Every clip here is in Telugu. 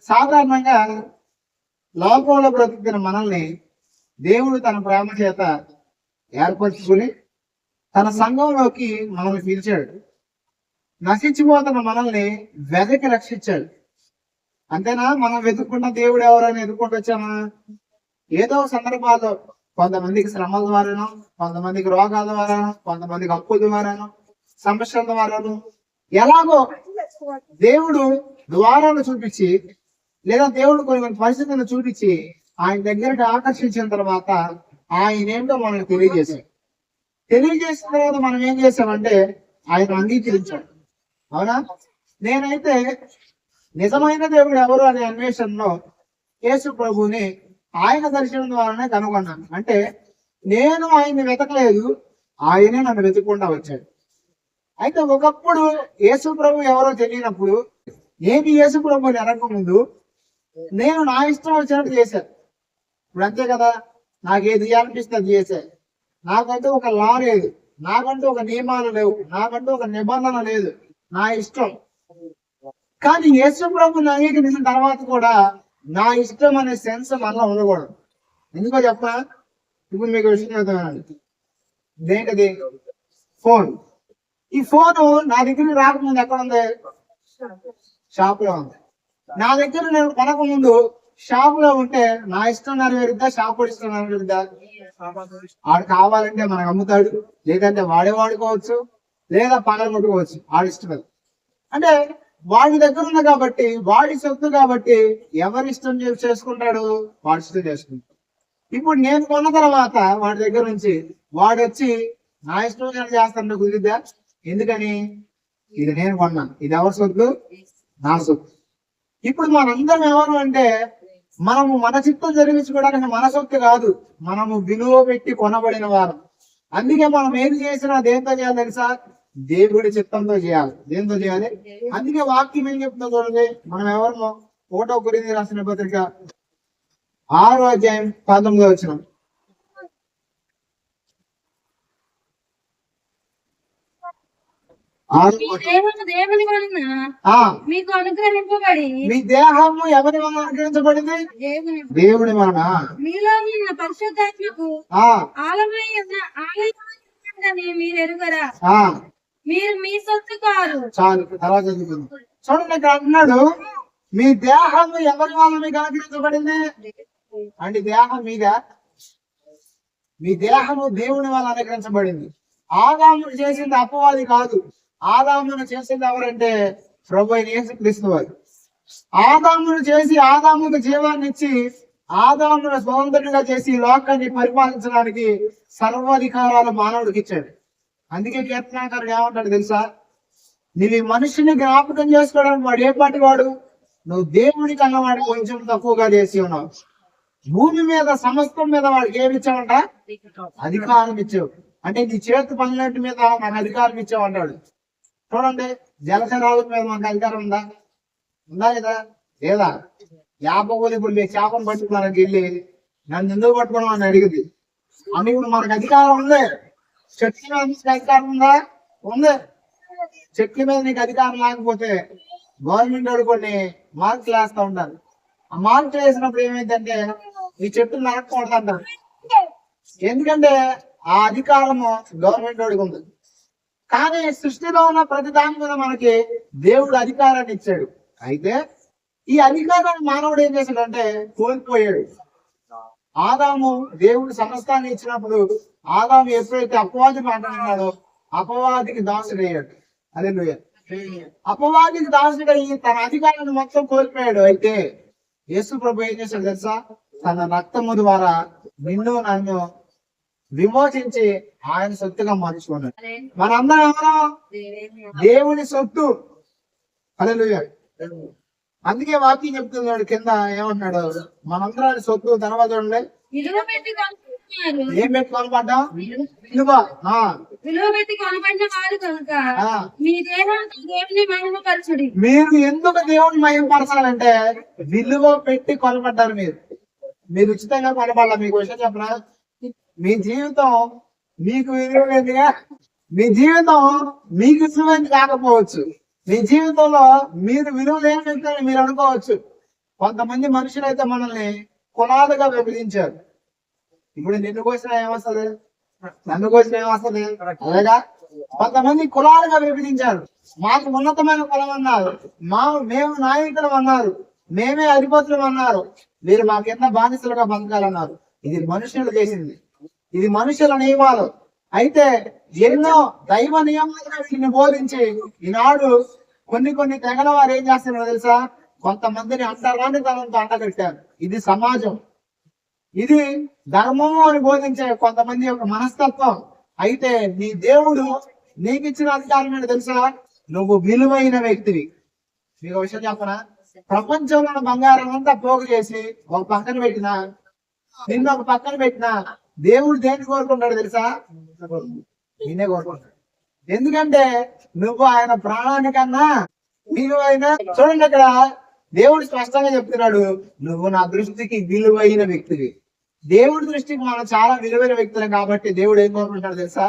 సాధారణంగా లోకంలో బ్రతుకుతున్న మనల్ని దేవుడు తన ప్రేమ చేత ఏర్పరచుకుని తన సంఘంలోకి మనల్ని పిలిచాడు. నశించిపోతున్న మనల్ని వెదకి రక్షించాడు. అంతేనా? మనం వెతుక్కున్న దేవుడు ఎవరైనా ఎదుర్కొంటూ వచ్చామా? ఏదో సందర్భాల్లో కొంతమందికి శ్రమల ద్వారాను, కొంతమందికి రోగాల ద్వారాను, కొంతమందికి అప్పుల ద్వారాను, సమస్యల ద్వారాను ఎలాగో దేవుడు ద్వారాలు చూపించి, లేదా దేవుడు కొన్ని పరిస్థితులను చూపించి ఆయన దగ్గరికి ఆకర్షించిన తర్వాత ఆయన ఏంటో మనకు తెలియజేశాడు. తెలియజేసిన తర్వాత మనం ఏం చేసామంటే ఆయన అంగీకరించాడు. అవునా? నేనైతే నిజమైన దేవుడు ఎవరు అనే అన్వేషణలో యేసు ప్రభుని ఆయన దర్శనం ద్వారానే కనుగొన్నాను. అంటే నేను ఆయన్ని వెతకలేదు, ఆయనే నన్ను వెతుక్కుంటా వచ్చాడు. అయితే ఒకప్పుడు యేసు ప్రభు ఎవరో తెలియనప్పుడు, నేను యేసు ప్రభుని ఎరగక ముందు నేను నా ఇష్టం వచ్చినట్టు చేశాను. ఇప్పుడు అంతే కదా, నాకేది చేయాలనిపిస్తే అది చేశాను. నాకంటూ ఒక లా లేదు, నాకంటూ ఒక నియమాలు లేవు, నాకంటూ ఒక నిబంధన లేదు, నా ఇష్టం. కానీ యేసు ప్రభుని అంగీకరించిన తర్వాత కూడా నా ఇష్టం అనే సెన్స్ మనలో ఉండకూడదు. ఎందుకో చెప్పా? ఇప్పుడు మీకు విషయం చెప్తానండి. దేనికది? ఫోన్. ఈ ఫోను నా దగ్గర రాకముందు ఎక్కడ ఉంది? షాప్ లో ఉంది. నా దగ్గర నేను కొనక ముందు షాప్ లో ఉంటే నా ఇష్టం నెరవేరుద్దా, షాప్ ఇష్టం నెరవేరుద్దా? ఆడు కావాలంటే మనకు అమ్ముతాడు, లేదంటే వాడే వాడుకోవచ్చు, లేదా పనులు కొట్టుకోవచ్చు, ఆడి ఇష్టం. అంటే వాడి దగ్గర ఉంది కాబట్టి, వాడి సొత్తు కాబట్టి ఎవరి ఇష్టం చేసుకుంటాడు? వాడి ఇష్టం చేసుకుంటాడు. ఇప్పుడు నేను కొన్న తర్వాత వాడి దగ్గర నుంచి వాడు వచ్చి నా ఇష్టం నేను చేస్తాను కుదిరిద్దా? ఎందుకని? ఇది నేను కొన్నాను, ఇది ఎవరి సొత్తు? నా సొత్తు. ఇప్పుడు మనందరం ఎవరు అంటే, మనము మన చిత్తం జరిగించుకోవడానికి మన సొత్తు కాదు, మనము విలువ పెట్టి కొనబడిన వారు. అందుకే మనం ఏది చేసినా దేంతో చేయాలి తెలుసా? దేవుడి చిత్తంతో చేయాలి. దేంతో చేయాలి? అందుకే వాక్యం ఏం చెప్తుందో చూడండి. మనం ఎవరు? 1 కొరింథీ రాసిన పత్రిక 6వ అధ్యాయం 19వ వచనం. మీ దేహము ఎవరి వలన అనుగ్రహించబడింది? దేవుని వలన. పరిశుద్ధాత్మకు మీరు ఎరుగరా? మీరు మీ సొత్తు కాదు. చాలు, తర్వాత చదువుకుందాం. చూడండి, ఇక్కడ అంటున్నాడు, మీ దేహం ఎవరి వల్ల మీకు అనుగ్రహించబడింది అంటే దేహం మీద. మీ దేహము దేవుని వల్ల అనుగ్రహించబడింది. ఆదామును చేసింది అపవాది కాదు. ఆదామును చేసింది ఎవరంటే ప్రభు అయిన యేసుక్రీస్తు వారు. ఆదామును చేసి ఆదాముకు జీవాన్ని ఇచ్చి ఆదామును స్వతంత్రుడిగా చేసి లోకాన్ని పరిపాలించడానికి సర్వాధికారాలు మానవుడికి ఇచ్చాడు. అందుకే కీర్తనాకారుడు ఏమంటాడు తెలుసా? నువ్వు మనిషిని జ్ఞాపకం చేసుకోవడానికి వాడు ఏ పాటి వాడు? నువ్వు దేవుడికి అన్నవాడు కొంచెం తక్కువగా చేసి ఉన్నావు. భూమి మీద సమస్తం మీద వాడికి ఏమి ఇచ్చావంట? అధికారం ఇచ్చావు. అంటే నీ చేతి పనులన్నిటి మీద నాకు అధికారం ఇచ్చావు అంటాడు. చూడండి, జలచరాల మీద మనకు అధికారం ఉందా? ఉందా లేదా? లేదా? యాపకోలు ఇప్పుడు మీరు చేపను పట్టుకున్నానికి వెళ్ళి నన్ను ఎందుకు పట్టుకున్నావు అని అడిగింది. అని ఇప్పుడు మనకు అధికారం ఉంది. చెట్ల మీద నీకు అధికారం ఉందా? ఉంది. చెట్ల మీద నీకు అధికారం లేకపోతే గవర్నమెంట్ వాడు కొన్ని మార్కులు వేస్తూ ఉంటారు. ఆ మార్కులు వేసినప్పుడు ఏమైందంటే ఈ చెట్టు నరకకూడదు అంటారు. ఎందుకంటే ఆ అధికారము గవర్నమెంట్ వాడికి ఉంది. కానీ సృష్టిలో ఉన్న ప్రతి దాని మీద మనకి దేవుడు అధికారాన్ని ఇచ్చాడు. అయితే ఈ అధికారాన్ని మానవుడు ఏం చేశాడంటే కోల్పోయాడు. ఆదాము దేవుడు సమస్తాన్ని ఇచ్చినప్పుడు ఆదాము ఎప్పుడైతే అపవాది మాట అన్నాడో అపవాదికి దాసుడయ్యాడు. హల్లెలూయా. అపవాదికి దాసుడయ్యి తన అధికారాన్ని మొత్తం కోల్పోయాడు. అయితే యేసు ప్రభు ఏం చేశాడు తెలుసా? తన రక్తము ద్వారా నిన్ను నన్ను విమోచించి ఆయన సొత్తుగా మార్చుకున్నాడు. మనందరం ఎవరో దేవుని సొత్తు. హల్లెలూయా. అందుకే వాక్యం చెప్తున్నాడు కింద ఏమంటున్నాడు? మనందరం సొత్తు. తర్వాత చూడండి, ఏం పెట్టి కొనబడ్డాం? మీరు ఎందుకు దేవుని మహిమపరచాలంటే విలువ పెట్టి కొనబడ్డారు. మీరు ఉచితంగా కొనబడాల. మీకు విషయం చెప్పనా? మీ జీవితం మీకు విలువైనదిగా, మీ జీవితం మీకు విలువైనది కాకపోవచ్చు. మీ జీవితంలో మీరు విలువ లేని వ్యక్తిని మీరు అనుకోవచ్చు. కొంతమంది మనుషులు అయితే మనల్ని కులాలుగా విభజించారు. ఇప్పుడు నిన్ను కోసిన ఏమొస్తుంది, నన్ను కోసిన ఏమొస్తుంది, అలాగా కొంతమంది కులాలుగా విభజించారు. మాకు ఉన్నతమైన కులం అన్నారు, మేము నాయకులం అన్నారు, మేమే అధిపతులం అన్నారు, మీరు మా కింద బానిసలుగా బతకాలన్నారు. ఇది మనుషులు చేసింది, ఇది మనుషుల నియమాలు. అయితే ఎన్నో దైవ నియమాలుగా వీటిని బోధించి ఈనాడు కొన్ని తెగల వారు ఏం చేస్తున్నారో తెలుసా, కొంతమందిని అంటరాని తనంతో అంటగట్టారు. ఇది సమాజం, ఇది ధర్మము అని బోధించే కొంతమంది యొక్క మనస్తత్వం. అయితే నీ దేవుడు నీకు ఇచ్చిన అధికారం ఏంటో తెలుసా, నువ్వు విలువైన వ్యక్తివి. మీకు విషయం చెప్పనా, ప్రపంచంలో బంగారం అంతా పోగు చేసి ఒక పక్కన పెట్టినా, నిన్ను ఒక పక్కన పెట్టినా, దేవుడు దేన్ని కోరుకుంటాడు తెలుసా, నిన్నే కోరుకుంటాడు. ఎందుకంటే నువ్వు ఆయన ప్రాణానికన్నా విలువైన. చూడండి, అక్కడ దేవుడు స్పష్టంగా చెప్తున్నాడు, నువ్వు నా దృష్టికి విలువైన వ్యక్తివి. దేవుడి దృష్టికి మనం చాలా విలువైన వ్యక్తులం కాబట్టి దేవుడు ఏం కోరుకుంటాడు తెలుసా,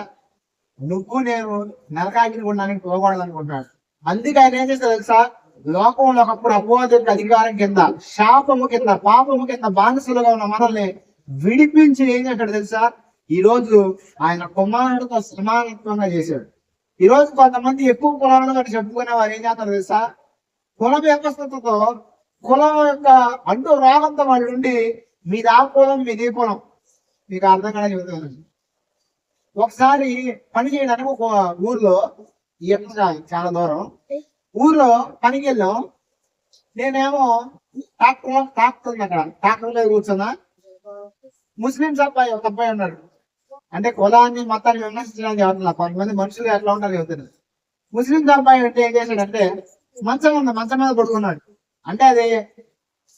నువ్వు నేను నరకాగ్ని ఉండడానికి పోకూడదు అనుకుంటున్నాడు. అందుకే ఆయన ఏం చేస్తాడు తెలుసా, లోకంలో ఒకప్పుడు అపవాద అధికారం కింద, శాపము కింద, పాపము కింద బానిసలుగా ఉన్న మనల్ని విడిపించి ఏం చేశాడు తెలుసా, ఈ రోజు ఆయన కుమారుడితో సమానత్వంగా చేశాడు. ఈ రోజు కొంతమంది ఎక్కువ కులాలను చెప్పుకునే వారు ఏం చేస్తారు తెలుసా, కుల వ్యవస్థతో కులం యొక్క అంటూ రోగంతో వాళ్ళు ఉండి మీది ఆ కులం మీది ఈ కులం. మీకు అర్థం కాదు చెబుతున్నాను. ఒకసారి పని చేయడానికి ఒక ఊర్లో, చాలా దూరం ఊర్లో పనికి వెళ్ళాం. నేనేమో ట్రాక్టర్ మీద కూర్చున్నా. ముస్లింస్ అబ్బాయి ఒక అబ్బాయి ఉన్నాడు. అంటే కులాన్ని మతాన్ని విమర్శించడానికి ఎవరు, కొంతమంది మనుషులు ఎట్లా ఉంటారు చెబుతున్నారు. ముస్లింస్ అబ్బాయి అంటే ఏం చేశాడంటే, మంచం మీద పడుకున్నాడు. అంటే అది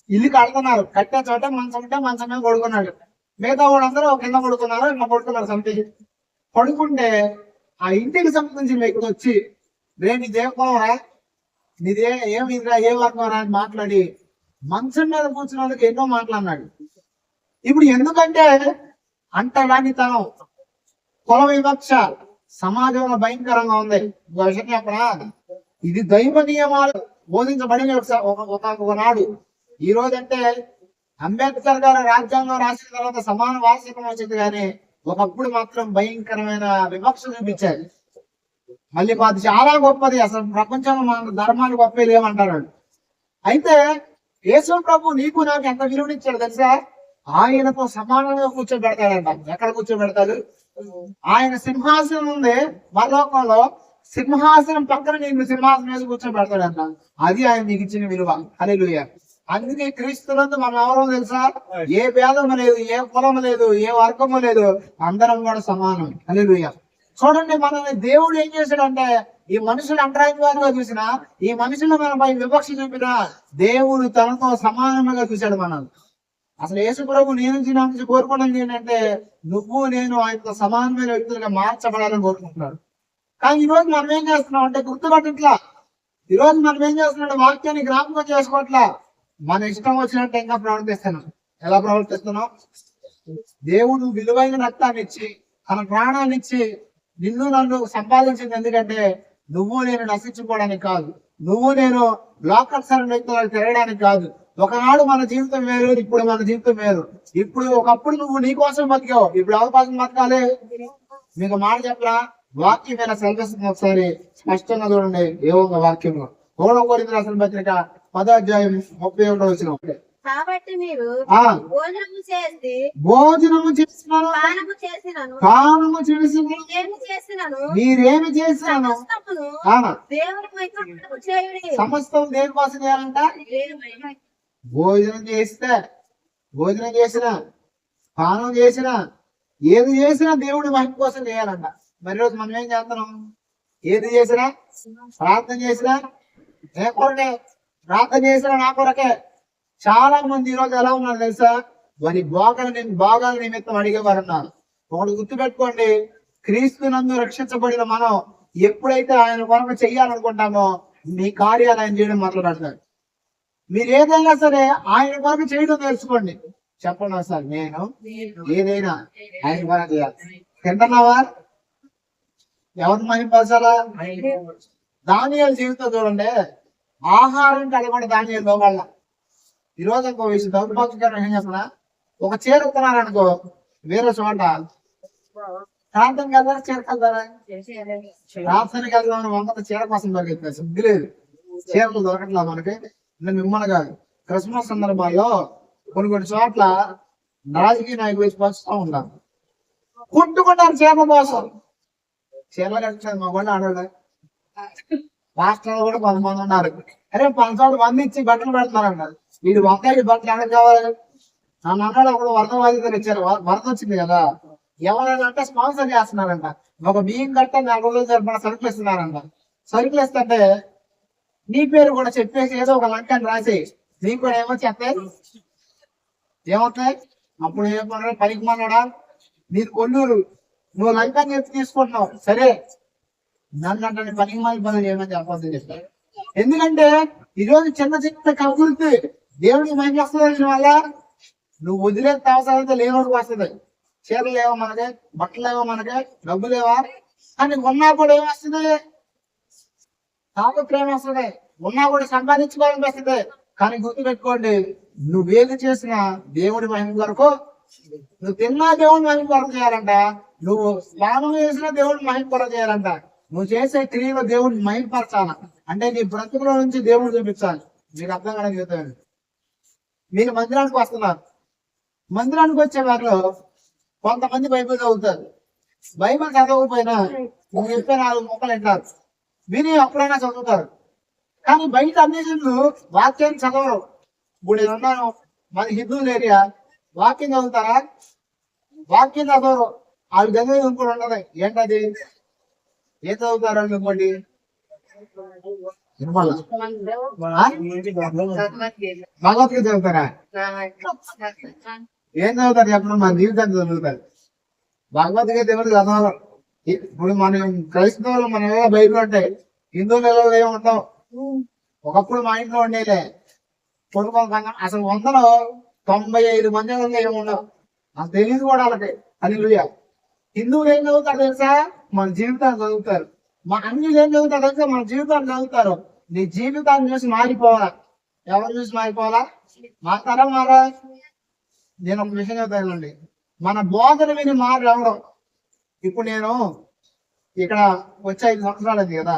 ఇల్లు కడుతున్నారు, కట్టే చోట మంచం ఉంటే మంచం మీద పడుకున్నాడు. మిగతా వాళ్ళందరూ కింద పడుకున్నారు, ఇలా పడుకున్నారు. సంథింగ్ పడుకుంటే ఆ ఇంటికి సంబంధించిన వ్యక్తి వచ్చి, నీదే కులమరా, నీదే ఏమిరా, ఏ వర్గం రా అని మాట్లాడి మంచం మీద కూర్చున్న వాళ్ళకి ఎన్నో మాట్లాడినాడు. ఇప్పుడు ఎందుకంటే అంటరానితనం, కుల వివక్ష సమాజంలో భయంకరంగా ఉంది. విషయం చెప్పనా, ఇది దైవ నియమాలు బోధించబడిన ఒకనాడు. ఈ రోజు అంటే అంబేద్కర్ గారు రాజ్యాంగం రాసిన తర్వాత సమాన వారసత్వం వచ్చింది, కానీ ఒకప్పుడు మాత్రం భయంకరమైన వివక్ష చూపించారు. మళ్ళీ అది చాలా గొప్పది, అసలు ప్రపంచంలో మన ధర్మాలు గొప్ప లేవంటారు. అయితే యేసు ప్రభు నీకు నాకు ఎంత విలువనిచ్చాడు తెలుసా, ఆయనతో సమానంగా కూర్చోబెడతాడంట. ఎక్కడ కూర్చోబెడతాడు, ఆయన సింహాసనం ఉంది పరలోకంలో, సింహాసనం పక్కన నీకు సింహాసనం మీద కూర్చోబెడతాడంట. అది ఆయన నీకు ఇచ్చిన విలువ. హల్లెలూయా. అందుకే క్రీస్తునందు మనం ఎవరో తెలుసా, ఏ భేదము లేదు, ఏ కులము లేదు, ఏ వర్గము లేదు, అందరం కూడా సమానం. హల్లెలూయా. చూడండి, మనల్ని దేవుడు ఏం చేశాడంటే, ఈ మనుషులు అంటరానివారుగా చూసినా, ఈ మనుషులు మనపై వివక్ష చూపినా, దేవుడు తనతో సమానంగా చూశాడు మనల్ని. అసలు యేసు ప్రభు నుంచి కోరుకోవడం ఏంటంటే, నువ్వు నేను ఆయనతో సమానమైన వ్యక్తులుగా మార్చబడాలని కోరుకుంటున్నాడు. కానీ ఈ రోజు మనం ఏం చేస్తున్నాం అంటే గుర్తుపట్టట్లా. ఈ రోజు మనం ఏం చేస్తున్నాం, వాక్యాన్ని జ్ఞాపకం చేసుకోవట్లా, మన ఇష్టం వచ్చినట్టు ఇంకా ప్రవర్తిస్తున్నాం. ఎలా ప్రవర్తిస్తున్నాం, దేవుడు విలువైన రక్తాన్ని ఇచ్చి, తన ప్రాణాన్ని ఇచ్చి నిన్ను నన్ను సంపాదించింది ఎందుకంటే నువ్వు నేను నశించుకోవడానికి కాదు, నువ్వు నేను లోకసర వ్యక్తులు తిరగడానికి కాదు. ఒకనాడు మన జీవితం వేరు, ఇప్పుడు మన జీవితం వేరు. ఇప్పుడు ఒకప్పుడు నువ్వు నీ కోసం బతికావు, ఇప్పుడు ఎవరి కోసం బతకాలి. మీకు మాట చెప్పరా, వాక్యం మీద సెలవిస్తుంది. ఒకసారి స్పష్టంగా చూడండి, ఏమో వాక్యంలో 1 కొరింథీయుల రాసిన పత్రిక 10వ అధ్యాయం 31వ వచనం. కాబట్టి మీరు భోజనము చేసినాను, మీరేమి చేసినాను సమస్తం దేని కోసం చేయాలంట. భోజనం చేసినా, పానం చేసినా, ఏది చేసినా దేవుడి మహిమ కోసం చేయాలంట. మరి రోజు మనం ఏం చేస్తున్నాం, ఏది చేసినా, ప్రార్థన చేసినా లేకుంటే ప్రార్థన చేసినా నా కొరకే. చాలా మంది ఈ రోజు ఎలా ఉన్నారు తెలుసా, వారి భోగాల నిమిత్తం అడిగేవారు ఉన్నారు. ఒకటి గుర్తుపెట్టుకోండి, క్రీస్తునందు రక్షించబడిన మనం ఎప్పుడైతే ఆయన కొరకు చెయ్యాలనుకుంటామో మీ కార్యాలు ఆయన చేయడం మొదలు పెడతాడు. మీరు ఏదైనా సరే ఆయన కొరకు చేయడం తెలుసుకోండి. చెప్పండి సార్, నేను ఏదైనా ఆయన కొరకు చేయాలి. తింటున్నావా, ఎవరి మహింపరచాలా. దానియేలు జీవితం చూడండి, ఆహారం కలగకుండా దానియేలు వాళ్ళ ఈ రోజు ఇంకో విషయం దౌర్భాగ్యకరం ఏం చెప్పనా, ఒక చీర ఇస్తున్నారనుకో వేరే చోట, ప్రాంతానికి వెళ్తారా చీరకు వెళ్తారా? ప్రాంతానికి వెళ్దామని వంద చీర కోసం దొరికింది, సిగ్గు లేదు, చీరలు దొరకట్లా మనకి. నేను మిమ్మల్ని కాదు, క్రిస్మస్ సందర్భాల్లో కొన్ని చోట్ల రాజకీయ నాయకులు వేసి పంచుతూ ఉంటారు, కొట్టుకుంటారు చీరల కోసం. చీరలు కట్టించారు మా వాళ్ళు ఆడవాళ్ళు, రాష్ట్రాలు కూడా కొంతమంది ఉన్నారు, అరే 100 మంది ఇచ్చి బట్టలు పెడుతున్నారంట, వీడు వంకాయ బట్టలు ఎక్కడ కావాలి? నన్ను అన్నాడు ఒకడు వరద బాధితులు ఇచ్చారు, వరద వచ్చింది కదా, ఎవరైనా అంటే స్పాన్సర్ చేస్తున్నారంట, ఒక బియ్యం కట్ట 4 రోజులు సరిపడా సరుకులు ఇస్తున్నారంట. సరుకులు ఇస్తుంటే నీ పేరు కూడా చెప్పేసి ఏదో ఒక లంకాన్ని రాసి నీకు కూడా ఏమొచ్చేస్తాయి, ఏమవుతాయి? అప్పుడు ఏమన్నా పనికి మన్నాడా, నీది కొల్లూరు, నువ్వు లంకాన్ని ఎత్తి తీసుకుంటున్నావు, సరే నన్ను అంటే పనికి మళ్ళీ పనులు ఏమని చెప్పాల్సి చెప్తారు. ఎందుకంటే ఈరోజు చిన్న చిన్న కబుర్తి దేవుడికి మంచి వస్తుంది వల్ల నువ్వు వదిలే అవసరం లేనోడికి వస్తుంది. చీరలు లేవా మనకి, బట్టలు లేవా మనకి, డబ్బు లేవా, కానీ ఉన్నా కూడా ఏమొస్తుంది, నాకు ప్రేమ వస్తుంది, ఉన్నా కూడా సంపాదించుకోవాలనిపిస్తుంది. కానీ గుర్తు పెట్టుకోండి, నువ్వేది చేసినా దేవుడి మహిమ కొరకు, నువ్వు తిన్నా దేవుడి మహిమ కొరకు చేయాలంట, నువ్వు స్నానం చేసినా దేవుడిని మహిమ కొరకు చేయాలంట, నువ్వు చేసే క్రియలో దేవుడిని మహిమపరచాల, అంటే నీ బ్రతుకులో నుంచి దేవుడు చూపించాలి. మీకు అర్థం కావడం చెప్తాను. మీరు మందిరానికి వస్తున్నారు, మందిరానికి వచ్చే వారిలో కొంతమంది బైబిల్ చదువుతారు, బైబిల్ చదవకపోయినా నువ్వు చెప్పే 4 ముక్కలు వింటారు, విని అప్పుడైనా చదువుతారు. కానీ బయట అన్ని జనులు వాక్యాన్ని చదవరు. ఇప్పుడు నేను ఉన్నాను, మాది హిందూల ఏరియా, వాక్యం చదువుతారా? వాక్యం చదవరు. వాళ్ళు చదివేది ఇంకోటి ఉండదు. ఏంటది? ఏం చదువుతారు అనుకోండి, భగవద్గీత చదువుతారా? ఏం చదువుతారు చెప్పండి? మన జీవితాన్ని చదువుతారు. భగవద్గీత ఎవరు చదవరు. ఇప్పుడు మనం క్రైస్తవులు మన బైబిల్ ఉంటాయి, హిందువులలో ఏముంటావు. ఒకప్పుడు మా ఇంట్లో ఉండేలే కొడుకు, అసలు 100లో 95 మంది ఏముండవు, నాకు తెలియదు కూడా వాళ్ళకి. హల్లెలూయా. హిందువులు ఏం చదువుతారు తెలుసా? మన జీవితాన్ని చదువుతారు. మా అన్యులు ఏం చదువుతారు తెలుసా? మన జీవితాన్ని చదువుతారు. నీ జీవితాన్ని చూసి మారిపోవాలా. ఎవరు చూసి మారిపోవాలా? మాతారా మారా? నేను ఒక విషయం చెప్తానండి, మన బోధన విని మారు ఎవరు. ఇప్పుడు నేను ఇక్కడ వచ్చే 5 సంవత్సరాలు అయింది కదా,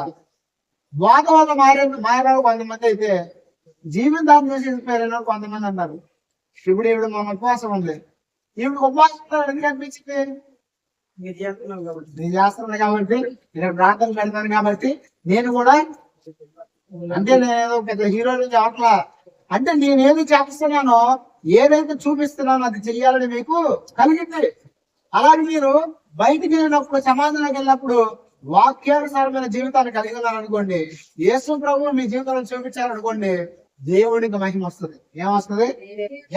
బోధ వల్ల మారారు కొంతమంది, అయితే జీవితాన్ని చూసి ఇన్స్పైర్ కొంతమంది అన్నారు. ఇప్పుడు మన ఉపవాసం ఉంది, ఇప్పుడు ఉపవాసం ఎందుకు అనిపించింది? నేను చేస్తున్నాను కాబట్టి, నేను ప్రార్థన పెడతాను కాబట్టి, నేను కూడా అంటే నేనేదో పెద్ద హీరో నుంచి అవట్లా, అంటే నేనేది చేస్తున్నానో, ఏదైతే చూపిస్తున్నానో అది చెయ్యాలని మీకు కలిగింది. అలాగే మీరు బయటికి వెళ్ళినప్పుడు, సమాజంలోకి వెళ్ళినప్పుడు వాక్యానుసారమైన జీవితాన్ని కలిగి ఉన్నారనుకోండి, యేసు ప్రభువు మీ జీవితంలో చూపించారనుకోండి, దేవుడికి మహిమ వస్తుంది. ఏమొస్తుంది?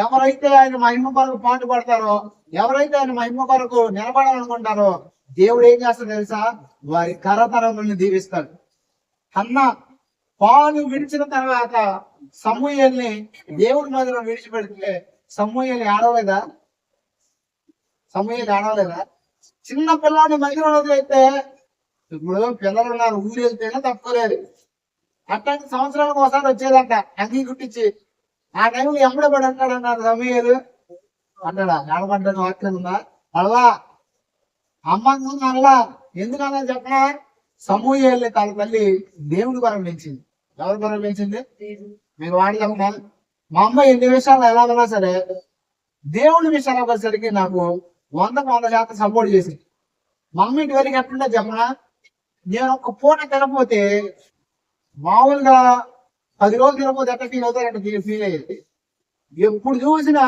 ఎవరైతే ఆయన మహిమ కొరకు పాటు పడతారో, ఎవరైతే ఆయన మహిమ కొరకు నిలబడాలనుకుంటారో, దేవుడు ఏం చేస్తాడు తెలుసా? వారి కరతరములను దీవిస్తాడు. అన్న పాలు విడిచిన తర్వాత సమూయేల్ని దేవుడి మధ్యలో విడిచిపెడితే సమూయేలు ఆడవలేదా? సమూయేలు ఆడవలేదా? చిన్న పిల్లాన్ని మధ్యలో వదిలేస్తే, ఇప్పుడు పిల్లలు ఉన్నారు, ఊరు వెళ్తేనే తప్పుకోలేదు, అట్లాంటి సంవత్సరాలకు ఒకసారి వచ్చేదంట అంగీ కుట్టించి. ఆ టైంలో ఎమ్మడబడి అంటాడన్నారు సమూయేలు, అంటాడా? ఆడబడ్డాను వాక్యం ఉందా? అలా అమ్మ అలా ఎందుకన్నా చెప్పనా? సమూయేలు తన తల్లి దేవుడి కొరకు పెంచింది. ఎవరి కొరకు పెంచింది? మీరు వాడి చెప్పనా? మా అమ్మ ఎన్ని విషయాలు ఎలా ఉన్నా సరే దేవుడి విషయాలు వచ్చేసరికి నాకు 100% సపోర్ట్ చేసింది. మా అమ్మ ఇంటి వరకు ఎట్లుంటే చెప్పనా, నేను ఒక పూట తినపోతే మామూలుగా 10 రోజులు తినపోతే ఎట్లా ఫీల్ అవుతారంటే ఫీల్ అయ్యేది. ఎప్పుడు చూసినా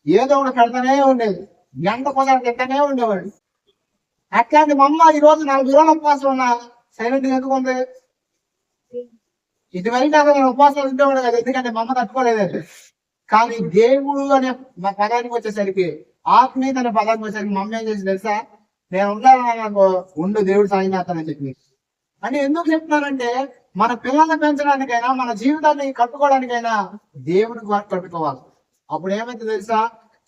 ఏదో ఒకటి పెడతానే ఉండేది, గంట కోసం తింటానే ఉండేవాడు. అట్లాంటి మా అమ్మ ఈ రోజు 4 రోజులు ఉపవాసం ఉన్నా సైలెంట్ గా ఎందుకు ఉంది? ఇటువరకు అసలు నేను ఉపవాసాలు ఉండేవాడు కదా, ఎందుకంటే మా అమ్మ తట్టుకోలేదు. కానీ దేవుడు అనే మా పదానికి వచ్చేసరికి, ఆత్మీయత అనే పదానికి వచ్చేసరికి మా అమ్మ ఏం చేసి తెలుసా? నేను ఉంటాను, ఉండు దేవుడు సాయం చేస్తానని చెప్పి. అంటే ఎందుకు చెప్తున్నానంటే, మన పిల్లల్ని పెంచడానికైనా, మన జీవితాన్ని కట్టుకోవడానికైనా దేవుడికి వారు కట్టుకోవాలి. అప్పుడు ఏమైతే తెలుసా?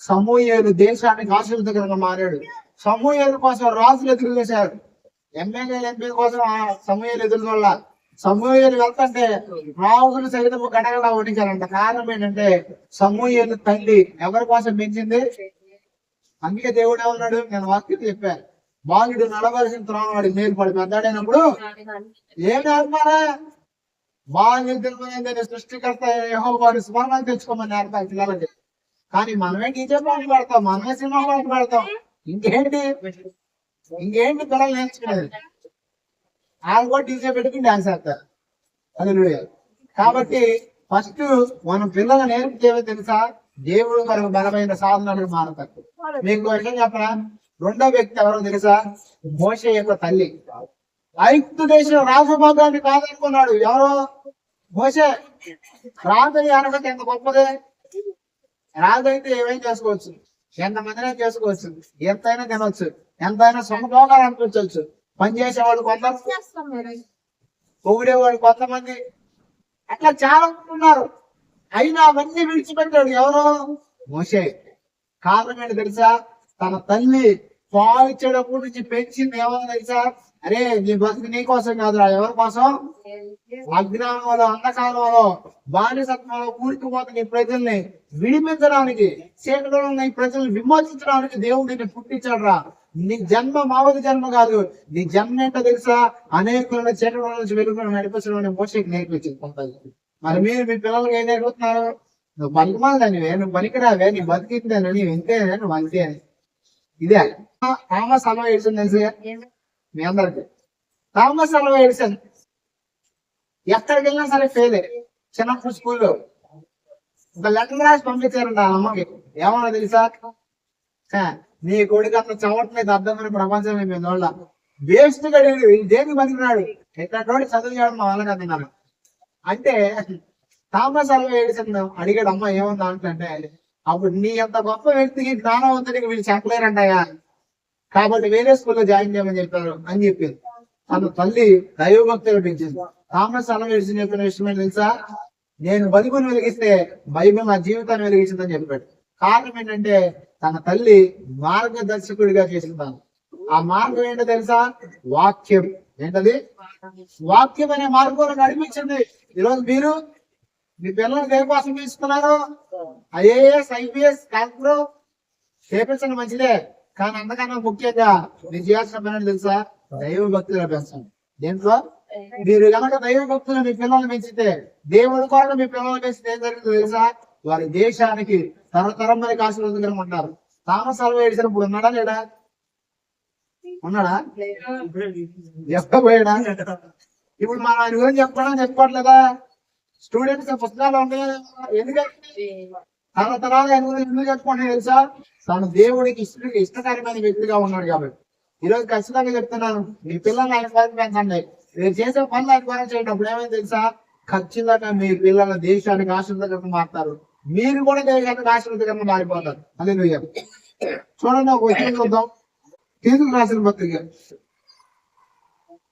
సమూయేలు దేశానికి ఆశీర్వదకరంగా మారాడు. సమూయేలు కోసం రాజులు ఎదురు చేశారు, ఎమ్మెల్యేలు ఎంపీ కోసం సమూయేలు ఎదురు వల్ల సమూయేలు వెళ్తుంటే రాజులు సైతం గడగడ వణించారంట. కారణం ఏంటంటే సమూయేలు తల్లి ఎవరి కోసం పెంచింది. అందుకే దేవుడు ఏమన్నాడు, నేను వాక్యం చెప్పాను, బాలుడు నడవలసిన త్రోవ వాడి మేలు పడి పెద్దాడైనప్పుడు ఏం నేర్పారా, బాల్యం తెలుపునే సృష్టికర్త యెహోవాను స్మరణ తెచ్చుకోమని నేర్పాలి పిల్లలకి. కానీ మనమే టీచర్ పాటలు పెడతాం, మనమే సినిమా పాటలు పెడతాం. ఇంకేంటి పిల్లలు నేర్చుకునేది. వాళ్ళు కూడా టీచర్ పెట్టుకుని డాన్స్ వేస్తారు. హల్లెలూయా. కాబట్టి ఫస్ట్ మనం పిల్లలు నేర్పితేవో తెలుసా, దేవుడు మనకు బలమైన సాధనాలు మారుతారు. మీకు విషయం చెప్పరా, రెండో వ్యక్తి ఎవరో తెలుసా, మోషే యొక్క తల్లి. ఐగుప్తు దేశం రాజభోగాన్ని కాదనుకున్నాడు. ఎవరో మోషే. రాజు అనబట్టి ఎంత గొప్పదే. రాజు అయితే ఏమైనా చేసుకోవచ్చు, ఎంతమందినే చేసుకోవచ్చు, ఎంతైనా తినవచ్చు, ఎంతైనా సొంతభోగాలు అనిపించవచ్చు. పనిచేసేవాళ్ళు కొందరు, పొగిడేవాళ్ళు కొంతమంది, అట్లా చాలా మంది ఉన్నారు. అయినా అవన్నీ విడిచిపెట్టాడు ఎవరో, మోషే. కారణం ఏంటి తెలుసా, తన తల్లి పాలు ఇచ్చేటప్పుడు నుంచి పెంచింది ఏమో తెలుసా, అరే నీ బతుకు నీ కోసం కాదురా, ఎవరి కోసం, అజ్ఞానంలో అంధకాలంలో బానిసత్వంలో కూలికిపోతున్న ఈ ప్రజల్ని విడిపించడానికి, చీకటిలో ఉన్న ఈ ప్రజల్ని విమోచించడానికి దేవుడు నిన్ను పుట్టించాడు రా. నీ జన్మ మామూలు జన్మ కాదు, నీ జన్మ ఏంటో తెలుసా, అనేకులను చీకటిలో నుంచి వెలుగులో నడిపించడం మోషేకి నేర్పించింది. మరి మీరు మీ పిల్లలకి ఏం నేర్పుతున్నారు, నువ్వు పనికిమాలనివే, నువ్వు పనికిరావే, నీ బతికిందని, నువ్వు ఇంతేనే, నువ్వు అంతే అని. ఇదే థామస్ అల్వా ఎడిసన్ తెలుసు మీ అందరికి. థామస్ అల్వా ఎడిసన్ ఎక్కడికి వెళ్ళినా సరే ఫెయిలే. చిన్నప్పుడు స్కూల్లో ఒక లెటర్ రాసి పంపించారంట ఆ అమ్మకి. ఏమన్నా తెలుసా, నీ కొడుకు అట్లా చవట్లేదు అర్థమైన ప్రపంచం మేము చూడాల, వేస్ట్ గడియాడు, దేనికి బతికినాడు, ఎక్కడ చదువు చేయడం మా వాళ్ళకి అన్నారు. అంటే థామస్ అల్వా ఎడిసన్ అడిగాడు అమ్మ ఏమన్నా అంటే, అప్పుడు నీ అంత గొప్ప వ్యక్తికి జ్ఞానవంతుడికి వీళ్ళు చెప్పలేరంటాయా, కాబట్టి వేరే స్కూల్లో జాయిన్ చేయమని చెప్పారు అని చెప్పింది. తన తల్లి దైవభక్తులు పెంచింది. థామస్ అల్వా ఎడిసన్ చెప్పిన విషయం ఏంటి తెలుసా, నేను బతుకుని వెలిగిస్తే బైబిల్ నా జీవితాన్ని వెలిగించిందని చెప్పాడు. కారణం ఏంటంటే తన తల్లి మార్గదర్శకుడిగా చేసింది. ఆ మార్గం ఏంటో తెలుసా, వాక్యం. ఏంటది, వాక్యం అనే మార్గంలో నడిపించింది. ఈరోజు మీరు మీ పిల్లలు దేనికోసం తీసుకున్నారు, ఐఏఎస్ ఐపీఎస్ కలెక్టర్ చేపించడం మంచిదే, కానీ అంతకన్నా ముఖ్యంగా మీరు చేయాల్సిన పని తెలుసా, దైవ భక్తులు పెంచండి. దేంట్లో మీరు కనుక దైవ భక్తులు మీ పిల్లల్ని పెంచితే, దేవుడు కూడా మీ పిల్లల్ని పెంచితే ఏం జరుగుతుందో తెలుసా, వారి దేశానికి తరతరం మనకి ఆశీర్వాదకరంగా ఉంటారు. థామస్ అల్వా ఎడిసన్ ఇప్పుడు ఉన్నాడా లేడా, ఉన్నాడా, చెప్పబోయాడా? ఇప్పుడు మనం ఆయన గురించి చెప్పుకోవట్లేదా, స్టూడెంట్స్ పుస్తకాలు ఉంటాయి. ఎందుకంటే తరతరాలు ఆయన గురించి ఎందుకు చెప్పుకుంటున్నా తెలుసా, తను దేవుడికి ఇష్టకరమైన వ్యక్తిగా ఉన్నాడు కాబట్టి. ఈరోజు ఖచ్చితంగా చెప్తున్నాను, మీ పిల్లల్ని ఆయన కోసం పెంచండి. మీరు చేసే పనులు ఆయన కోసం చేయటప్పుడు ఏమైంది తెలుసా, ఖచ్చితంగా మీ పిల్లల దేశానికి ఆశీర్వాదకరంగా మారుతారు, మీరు కూడా దేశానికి ఆశీర్వాదకరంగా మారిపోతారు. అదే నువ్వు చూడండి. ఒక విషయం చూద్దాం. తీతుకు రాసిన పత్రిక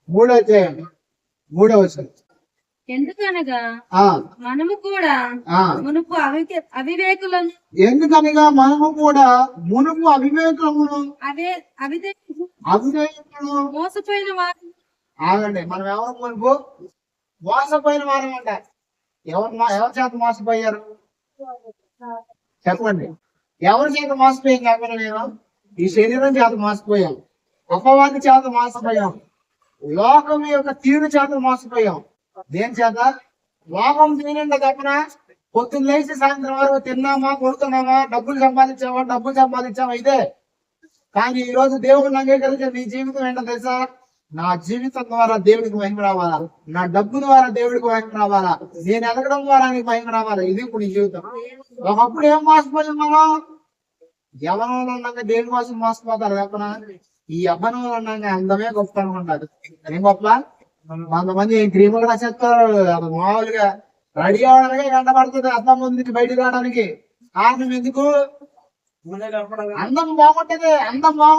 3వ అధ్యాయం 3వ వచనం. ఎందుకనగా మనము కూడా మునుపు అవివేకులను మోసపోయిన వారు. ఆగండి, మనం ఎవరు మునుపు మోసపోయిన వారం అంట. ఎవరి చేత మోసపోయారు చెప్పండి, ఎవరి చేత మోసపోయాం కాకుండా నేను ఈ శరీరం చేత మోసపోయాం, అపవాది చేత మోసపోయాం, లోకం యొక్క తీరు చేత మోసపోయాం. దేని చేత, లోకం తినండి తప్పన పొద్దున్న లేచి సాయంత్రం వరకు తిన్నామా, కొడుతున్నామా, డబ్బులు సంపాదించామా ఇదే. కానీ ఈ రోజు దేవుడిని అంగీకరించే నీ జీవితం ఏంటో తెలుసా, నా జీవితం ద్వారా దేవుడికి మహిమ రావాలా, నా డబ్బు ద్వారా దేవుడికి మహిమ రావాలా, నేను ఎదగడం ద్వారా నీకు మహిమ రావాలా. ఇది ఇప్పుడు నీ జీవితం. ఒకప్పుడు ఏం మోసపోయాం మనం, యవ్వనంలో ఉన్నాక దేని కోసం మోసపోతారు చెప్పనా, ఈ యవ్వనంలో ఉన్నాక అందమే గొప్ప అనుకుంటారు. ఏం గొప్ప, కొంతమంది క్రీములు రాసేస్తారు, అది మామూలుగా రెడీ అవడానికి గంట పడుతుంది అద్దం ముందుకి బయటకు రావడానికి. కారణం ఎందుకు, అందం బాగుంటది, అందంగా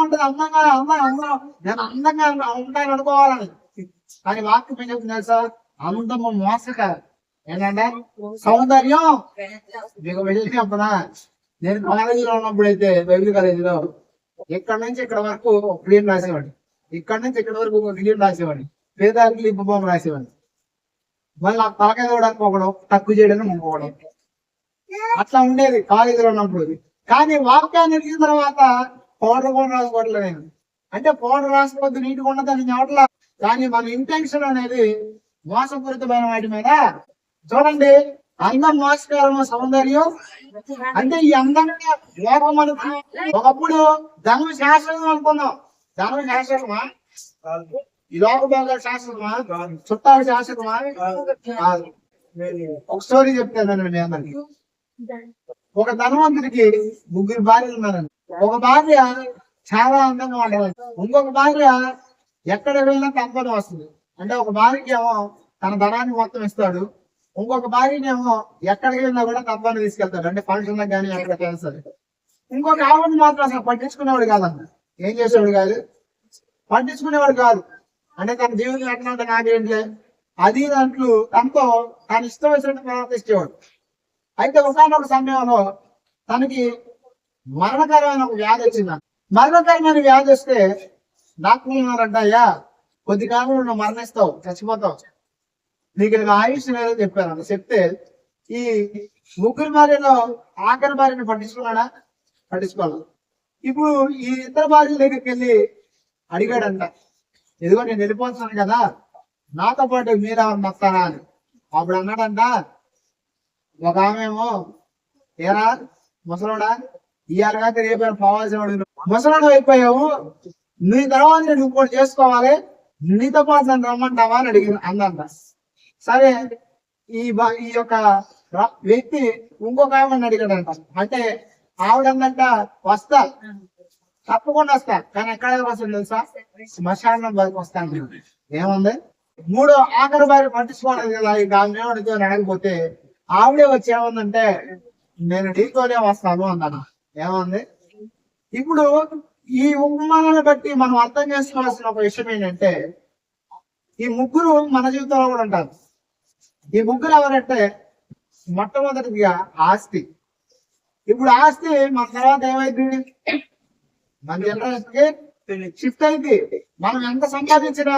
నేను అందంగా ఉంటాను అనుకోవాలని. కానీ వాక్యం ఏం చెప్తుంది తెలుసా, అందము మోసక ఏంటంటే సౌందర్యం. మీకు వెళ్ళి చెప్పనా, నేను కాలేజీలో ఉన్నప్పుడు అయితే బైబిల్ కాలేజీలో ఇక్కడ నుంచి ఇక్కడ వరకు క్లీన్ రాసేవాడిని, ఇక్కడ నుంచి ఇక్కడ వరకు క్లీన్ రాసేవాడిని, పేదానికి లింపు బొమ్మ రాసేవాడిని. మళ్ళీ నాకు తలకాయ తోవడానికి పోవడం, తక్కువ చేయడానికి పోవడం, అట్లా ఉండేది కాలేజీలో ఉన్నప్పుడు. కానీ వాక్యాన్ని ఎరిగిన తర్వాత పౌడర్ కూడా రాసుకోవట్లేదు నేను. అంటే పౌడర్ రాసుకోవద్దు, నీట్గా ఉండదని చెప్పట్లా, కానీ మన ఇంటెన్షన్ అనేది మోసపూరితమైన వాటి మీద. చూడండి, అందం మోసకరము సౌందర్యం. అంటే ఈ అందంగా లోపం మనకు ఒకప్పుడు ధనం శాస్త్రం అనుకున్నాం. ధనం శాస్త్రమా? ఈ లోక భాగాల శాస్త్రమా? చుట్టాల శాస్త్రమా? కాదు. ఒక స్టోరీ చెప్తాను మీ అందరికి. ఒక ధనవంతుడికి 3 భార్యలు ఉన్నారండి. ఒక భార్య చాలా అందంగా ఉండేది, ఇంకొక భార్య ఎక్కడ వెళ్ళినా సంపద వస్తుంది. అంటే ఒక భార్యకి ఏమో తన ధనాన్ని మొత్తం ఇస్తాడు, ఇంకొక భార్యని ఏమో ఎక్కడికి వెళ్ళినా కూడా తప్పని తీసుకెళ్తాడు, అంటే ఫంక్షన్లకు కానీ ఎక్కడ చేస్తాడు. ఇంకొక ఆవిడని మాత్రం అసలు పట్టించుకునేవాడు కాదన్న. ఏం చేసేవాడు కాదు, పట్టించుకునేవాడు కాదు. అంటే తన జీవితం ఎట్లా ఉంటే నాకేంటి అది దాంట్లో తనతో తను ఇష్టం వచ్చినట్టు ప్రవర్తించేవాడు. అయితే ఒకనొక సమయంలో తనకి మరణకరమైన ఒక వ్యాధి వచ్చింది. మరణకరమైన వ్యాధి వస్తే డాక్టర్లు ఉన్నారంట, అయ్యా కొద్ది కాలంలో నువ్వు మరణిస్తావు, చచ్చిపోతావు, నీకు ఆయుష్ లేదని చెప్పారు. చెప్తే ఈ 3 భార్యలో ఆఖరి భార్యని పట్టించుకున్నాడా? పట్టించుకోవాలి. ఇప్పుడు ఈ 2 భార్యల దగ్గరికి వెళ్ళి అడిగాడంట, ఇదిగో నేను వెళ్ళిపోతున్నాను కదా, నాతో పాటు మీరెవరు వస్తారా అని. అప్పుడు అన్నాడంట ఒక ఆమెమో, ఏరా ముసలోడా, ఇవాళ కాక రేపు పోవాల్సిన వాడు, ముసలోడు అయిపోయావు, నీ తర్వాత నేను ఇంకోటి చేసుకోవాలి, నీతో పాటు నన్ను రమ్మంటావా అని అందంట. సరే, ఈ యొక్క వ్యక్తి ఇంకొక ఆవిడని అడిగాడంట. అంటే ఆవిడందంట, వస్తా, తప్పకుండా వస్తా, కానీ ఎక్కడ వస్తుంది తెలుసా? శ్మశానం వరకు వస్తాను. ఏముంది, 3వ ఆఖరి భార్య పట్టించుకోవడం కదా, ఇక ఆమె ఏమడుగుతుంది అడగకపోతే ఆవిడే వచ్చి ఏముందంటే, నేను నీతోనే వస్తాను అన్నాను. ఏముంది, ఇప్పుడు ఈ ఉపమానాన్ని బట్టి మనం అర్థం చేసుకోవాల్సిన ఒక విషయం ఏంటంటే, ఈ 3 మన జీవితంలో కూడా ఉంటారు. ఈ 3 ఎవరంటే, మొట్టమొదటిగా ఆస్తి. ఇప్పుడు ఆస్తి మన తర్వాత ఏమైంది, మన జనరేషన్ కి షిఫ్ట్ అయింది. మనం ఎంత సంపాదించినా,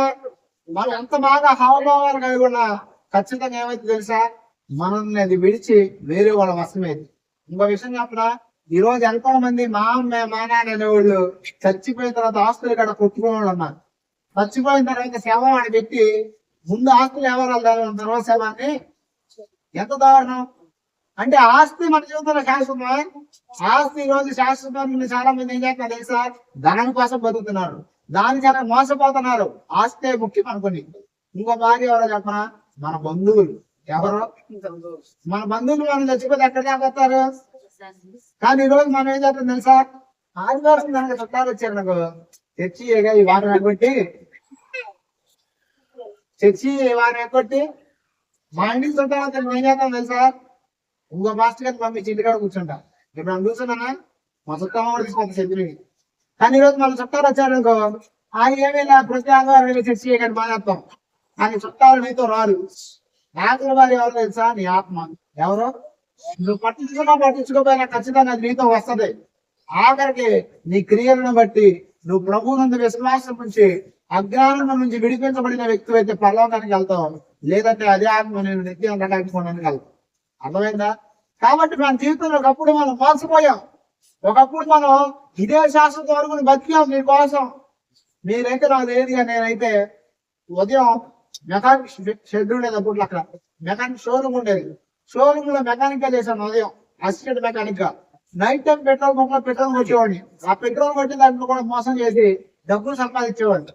మనం ఎంత బాగా హావభావాలు కలిగి ఉన్నా ఖచ్చితంగా ఏమైతే తెలుసా, మనల్ని అది విడిచి వేరే వాళ్ళ వశమైంది. ఇంకో విషయం చెప్పనా, ఈ రోజు ఎంతో మంది మా అమ్మ మా నాన్న అనేవాళ్ళు చచ్చిపోయిన తర్వాత ఆస్తులు ఇక్కడ కొట్టుకునేవాళ్ళు ఉన్నారు. చచ్చిపోయిన తర్వాత శవం అని పెట్టి ముందు ఆస్తులు ఎవరు తర్వాత శవాన్ని, ఎంత దారుణం. అంటే ఆస్తి మన జీవితంలో శాశ్వతమా? ఆస్తి ఈ రోజు శాశ్వతం. చాలా మంది ఏం చేస్తున్నారు తెలుసా, ధనం కోసం బతుకుతున్నారు, దాని చాలా మోసపోతున్నారు. ఆస్తే ముఖ్యం అనుకుని. ఇంకో భార్య ఎవరో చెప్పనా, మన బంధువులు. ఎవరో మన బంధువులు మనం చచ్చిపోతే ఎక్కడ చేస్తారు. కానీ ఈ రోజు మనం ఏం చేస్తాం తెలుసా, ఆదివారం దానికి చుట్టాలు వచ్చారు నాకు, చర్చి ఈ వారం ఎగ్గొట్టి, చర్చి వారం ఎగ్గొట్టి మా ఇంటికి చుట్టాలు ఏం చేస్తాం తెలుసా, ఇంకో మాస్టర్ గారిని పంపించి ఇంటికాడ కూర్చుంటా. ఇప్పుడు మనం చూస్తున్నానా, మా చుట్టాలు కూడా తీసుకుంటాం చర్చిని. కానీ ఈ రోజు మన చుట్టాలు వచ్చారనుకో, ఆయన ఏమైనా ప్రతి ఆదివారం చర్చి కానీ మానేస్తాం. కానీ చుట్టాలు నీతో రారు. ఆఖరి వారు ఎవరు తెలుసా, నీ ఆత్మ. ఎవరో నువ్వు పట్టించుకోపోయినా ఖచ్చితంగా అది నీతో వస్తుంది. ఆఖరికి నీ క్రియలను బట్టి నువ్వు ప్రభువునందు విశ్వాసం నుంచి అజ్ఞానం నుంచి విడిపించబడిన వ్యక్తి అయితే పరలోకానికి వెళ్తావు, లేదంటే అదే ఆత్మ నేను నిత్యం కట్టుకోవడానికి వెళ్తావు. అర్థమైందా? కాబట్టి మన జీవితంలో ఒకప్పుడు మనం మోసపోయాం. ఒకప్పుడు మనం ఇదే శాశ్వత వరకు బతికాం మీకోసం. మీరైతే నాకు లేదుగా, నేనైతే ఉదయం మెకానిక్ షెడ్ ఉండేది అప్పుడు, అక్కడ మెకానిక్ షోరూమ్ ఉండేది. షోరూమ్ లో మెకానిక్ గా చేశాను ఉదయం, అసిస్టెంట్ మెకానిక్ గా. Night time petrol bunk petrol కొట్టేవాడిని. ఆ పెట్రోల్ కొట్టి దాంట్లో కూడా మోసం చేసి డబ్బులు సంపాదించేవాడిని.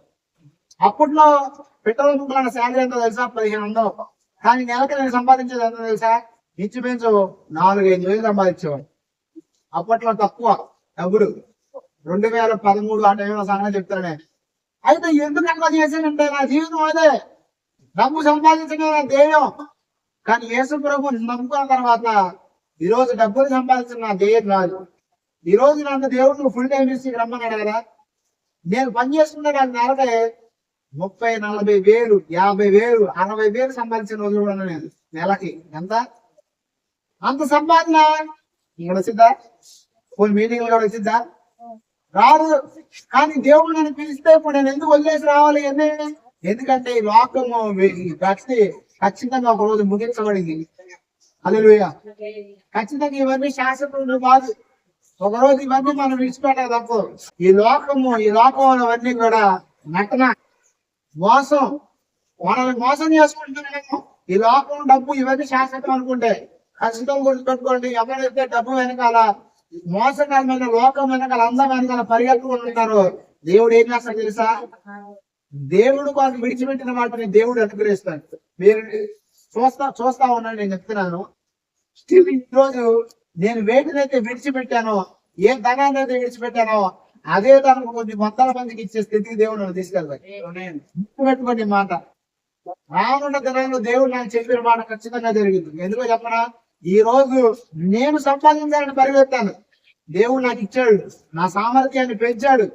అప్పట్లో పెట్రోల్ బంక్ లో శాలరీ ఎంతో తెలుసా, 1500. కానీ నెలకి నేను సంపాదించేది ఎంతో తెలుసా, ఇంచుమించు 4-5 వేలు సంపాదించేవాడు. అప్పట్లో తక్కువ డబ్బులు. 2013 ఆ టైంలో సంగతి చెప్తానే. అయితే ఎందుకు అట్లా చేశానంటే, నా జీవితం అదే, డబ్బు సంపాదించడం నా ధ్యేయం. కానీ యేసు ప్రభువుని నమ్ముకున్న తర్వాత ఈ రోజు డబ్బులు సంపాదించిన నా ధ్యేయం రాదు. ఈ రోజు నన్ను దేవుడు ఫుల్ టైం ఇచ్చి రమ్మన్నాడు కదా, నేను పని చేసుకున్న దాని నెలకి 30-40 వేలు, 50 వేలు, 60 వేలు సంపాదించిన రోజులు కూడా నేను నెలకి. ఎంత అంత సంపాదన ఇక్కడ వచ్చిద్దా? కొన్ని మీటింగ్లు కూడా వచ్చిద్దా? రాదు. కానీ దేవుడు నన్ను పిలిస్తే ఇప్పుడు నేను ఎందుకు వదిలేసి రావాలి? ఎందుకంటే ఈ లోకము భక్తి ఖచ్చితంగా ఒక రోజు ముగించబడింది. హల్లెలూయా. ఖచ్చితంగా ఇవన్నీ శాశ్వతం కాదు. ఒక రోజు ఇవన్నీ మనం విడిచిపెట్టాలి తప్పు. ఈ లోకంలో అవన్నీ కూడా నటన, మోసం, మనల్ని మోసం చేసుకుంటున్నాము. ఈ లోకం, డబ్బు ఇవన్నీ శాశ్వతం అనుకుంటే ఖచ్చితంగా గుర్తుపెట్టుకోండి. ఎవరైతే డబ్బు వెనకాల, మోసకరమైన లోకం వెనకాల, అందం వెనకాల పరిగెత్తుకుంటున్నారో దేవుడు ఏం చేస్తాడు తెలుసా? దేవుడు కోసం విడిచిపెట్టిన వాటిని దేవుడు అనుగ్రహిస్తాడు. మీరు చూస్తా ఉన్నాను. నేను చెప్తున్నాను, స్టిల్ ఈ రోజు నేను వేటినైతే విడిచిపెట్టానో, ఏ ధనాన్ని అయితే విడిచిపెట్టానో అదే ధనం కొన్ని వందల మందికి ఇచ్చే స్థితికి దేవుడు నన్ను తీసుకెళ్తాడు. గుర్తుపెట్టుకోండి మాట. రానున్న దినంలో దేవుడు నాకు చెప్పిన మాట ఖచ్చితంగా జరిగింది. ఎందుకో చెప్పనా? ఈ రోజు నేను సంపాదించాలని పరిగెత్తాను. దేవుడు నాకు ఇచ్చాడు, నా సామర్థ్యాన్ని పెంచాడు,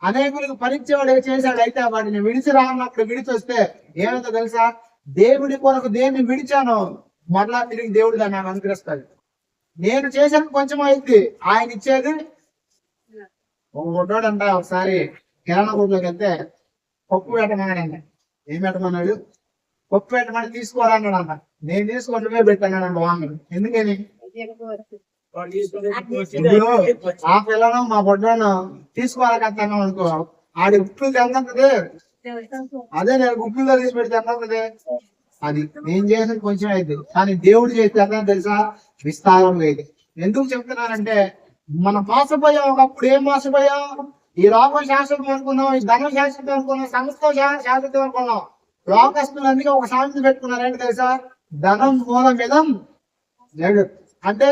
అనేకులకు పరీక్షవాడు చేశాడు. అయితే వాటిని విడిచి రానప్పుడు విడిచి వస్తే ఏమైందో తెలుసా? దేవుడి కొరకు దేన్ని విడిచానో మరలా తిరిగి దేవుడు దాన్ని నాకు అనుగ్రహిస్తాడు. నేను చేసిన కొంచెం అయింది, ఆయన ఇచ్చేది. ఒక గుడ్డోడంట ఒకసారి కిరాణా కొట్టులోకి వెళ్తే పప్పు పెట్టమన్నాడంట. ఏం పెట్టమన్నాడు? పప్పు పెట్టమని తీసుకోవాలన్నాడు అంట. నేను తీసుకుంటే పెట్టాను బాగున్నాడు. ఎందుకని? ఇప్పుడు ఆ పిల్లను మా బొడ్డను తీసుకోవాలి కదా అనుకో, ఆడి ఉప్పులు తింటుంది. అదే నేను ఉప్పుల్లో తీసి పెడితే తింటుంది. అది నేను చేసిన కొంచెం అయింది, కానీ దేవుడు చేస్తే ఎంత తెలుసా? విస్తారం లేదు. ఎందుకు చెప్తున్నానంటే మనం మోసపోయాం. ఒకప్పుడు ఏం మోసపోయాం? ఈ లోకం శాశ్వతం అనుకున్నాం, ఈ ధనం శాశ్వతం అనుకున్నాం, సంస్థ శాశ్వతం అనుకున్నాం. లోకస్తులు అందుకే ఒక సామెత పెట్టుకున్నారు. ఏంటి తెలుసా? ధనం మూల విధం జగత్. అంటే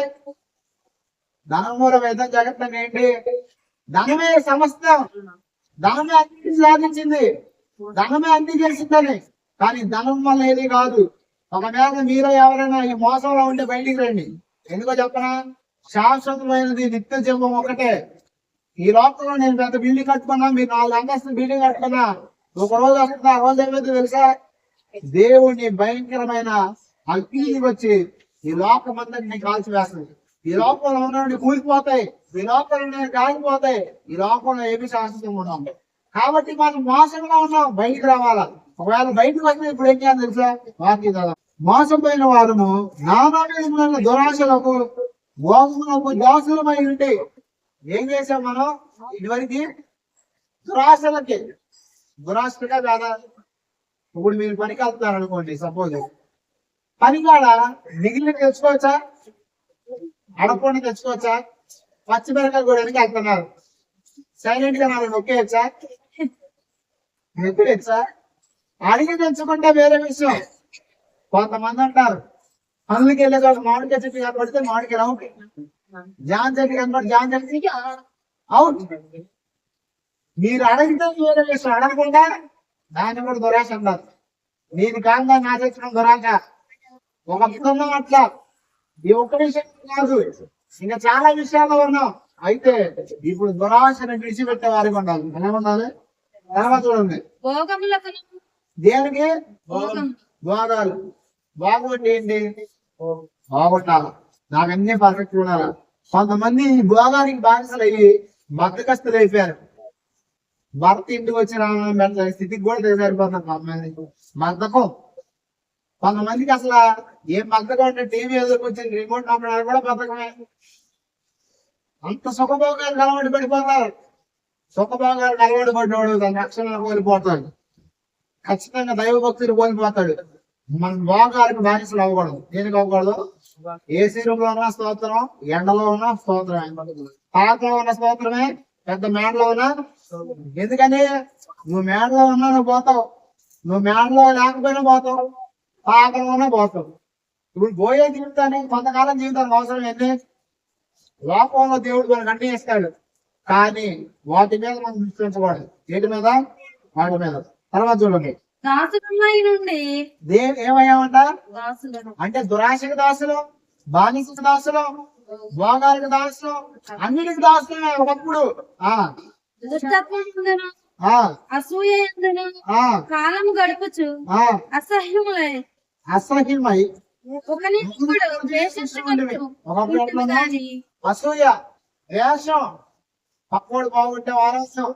ధనం మూల విధం జగత్ అంటే ఏంటి? ధనమే సమస్తం, ధనమే అన్ని సాధించింది, ధనమే అన్ని చేసిందని. కానీ ధనం వల్ల ఏది కాదు. ఒకవేళ మీరు ఎవరైనా ఈ మోసంలో ఉంటే బయటికి రండి. ఎందుకో చెప్పనా? శాశ్వతమైనది నిత్య జీవం ఒకటే. ఈ లోకంలో నేను పెద్ద బిల్డింగ్ కట్టుకున్నా, మీరు 4 అంతస్తుల బిల్డింగ్ కట్టుకున్నా, ఒక రోజు వస్తుంది. ఆ రోజు ఏమైతే తెలుసా? దేవుని భయంకరమైన అగ్ని వచ్చి ఈ లోకం అందరినీ కాల్చి వేస్తుంది. ఈ లోకంలో ఉన్నవి కూలిపోతాయి, ఈ లోకంలో కాలిపోతాయి. ఈ లోకంలో ఏమి శాశ్వతంగా ఉన్నాం. కాబట్టి మనం మోసంగా ఉన్నాం, బయటికి రావాలా. ఒకవేళ బయటకు వస్తే ఇప్పుడు ఏం చేయాలి తెలుసా? వాక్యం మోసపోయిన వారును నానా విధమైన దురాశలకు మోసములకు దాసులమై ఉంటే ఏం చేసాం మనం ఇదివరకు? దురాశలుగా కాదా? ఇప్పుడు మీరు పనికి వెళ్తున్నారు అనుకోండి, సపోజ్ పనికాడ మిగిలిన తెచ్చుకోవచ్చా? అడగకుండా తెచ్చుకోవచ్చా? పచ్చిమిరకాయలు కూడా వెనక వెళ్తున్నారు, సైలెంట్ గా మనం నొక్కేయచ్చా? నొక్కేయచ్చా? అడిగి తెచ్చుకుంటే వేరే విషయం. కొంతమంది అంటారు పనులకి వెళ్ళే చోట మామిడికాయ చెట్టు కనబడితే మామిడికాయ అవుట్, జాన్ చెట్టు కనబడి జాన్ చెట్టుకి అవుట్. మీరు అడిగితే వేరే విషయం, అడగకుండా దాన్ని కూడా దురాశ అంటారు. నేను కాంగా నా తెచ్చిన దురాశ. ఒక విధంగా అట్లా ఈ ఒక్క విషయం కాదు, ఇంకా చాలా విషయాల్లో ఉన్నాం. అయితే ఇప్పుడు దురాశను విడిచిపెట్టే వారికి ఉండాలి. ఎలా ఉండాలి? తర్వాత చూడండి. దేనికి? భోగాలు. బాగుండి ఏంటి? బాగుండాలి, నాకు అన్ని పర్ఫెక్ట్ ఉండాలి. కొంతమంది భోగానికి బానిసలు అయ్యి బద్దకస్తులు అయిపోయారు. భర్త ఇంటికి వచ్చి రావడం స్థితికి కూడా సరిపోతుంది. అమ్మాయి బద్దకం. కొంతమందికి అసలు ఏం బద్దకం అంటే టీవీ ఎదుర్కొచ్చి రిమోట్ నమ్మడానికి కూడా బద్దకమే. అంత సుఖభోగాలు అలవాటు పడిపోతారు. సుఖభోగాలు అలవాటు పడినవాడు తన రక్షణ కోల్పోతాడు, ఖచ్చితంగా దైవ భక్తులు కోల్పోతాడు. మన భోగాలకు బానిసలు అవ్వకూడదు. దేనికి అవ్వకూడదు? ఏసీ రూమ్ లో ఉన్న స్తోత్రం, ఎండలో ఉన్న స్తోత్రమే, పాకలో ఉన్న స్తోత్రమే, పెద్ద మేడలో ఉన్నా. ఎందుకని? నువ్వు మేడలో ఉన్నా నువ్వు పోతావు, నువ్వు మేడలో లేకపోయినా పోతావు, పాకలో ఉన్నా పోతావు. ఇప్పుడు పోయే జీవితానికి కొంతకాలం జీవితానికి అవసరం ఏంటి? లోకంలో దేవుడు మనకు అన్ని ఇస్తాడు, కానీ వాటి మీద మనం దృష్టించకూడదు. వీటి మీద, వాటి మీద. తర్వాత చూడండి. ఏమయ్యామంట అంటే దురాశకు దాసులు, బానిసకు దాసులు, భోగాలకు దాసులు, అన్నిటికి దాసులమే ఒకప్పుడు. కాలం గడుపుచు అసహ్యమై అసూయ, వేషం, పక్కోడు బాగుంటే వారసం,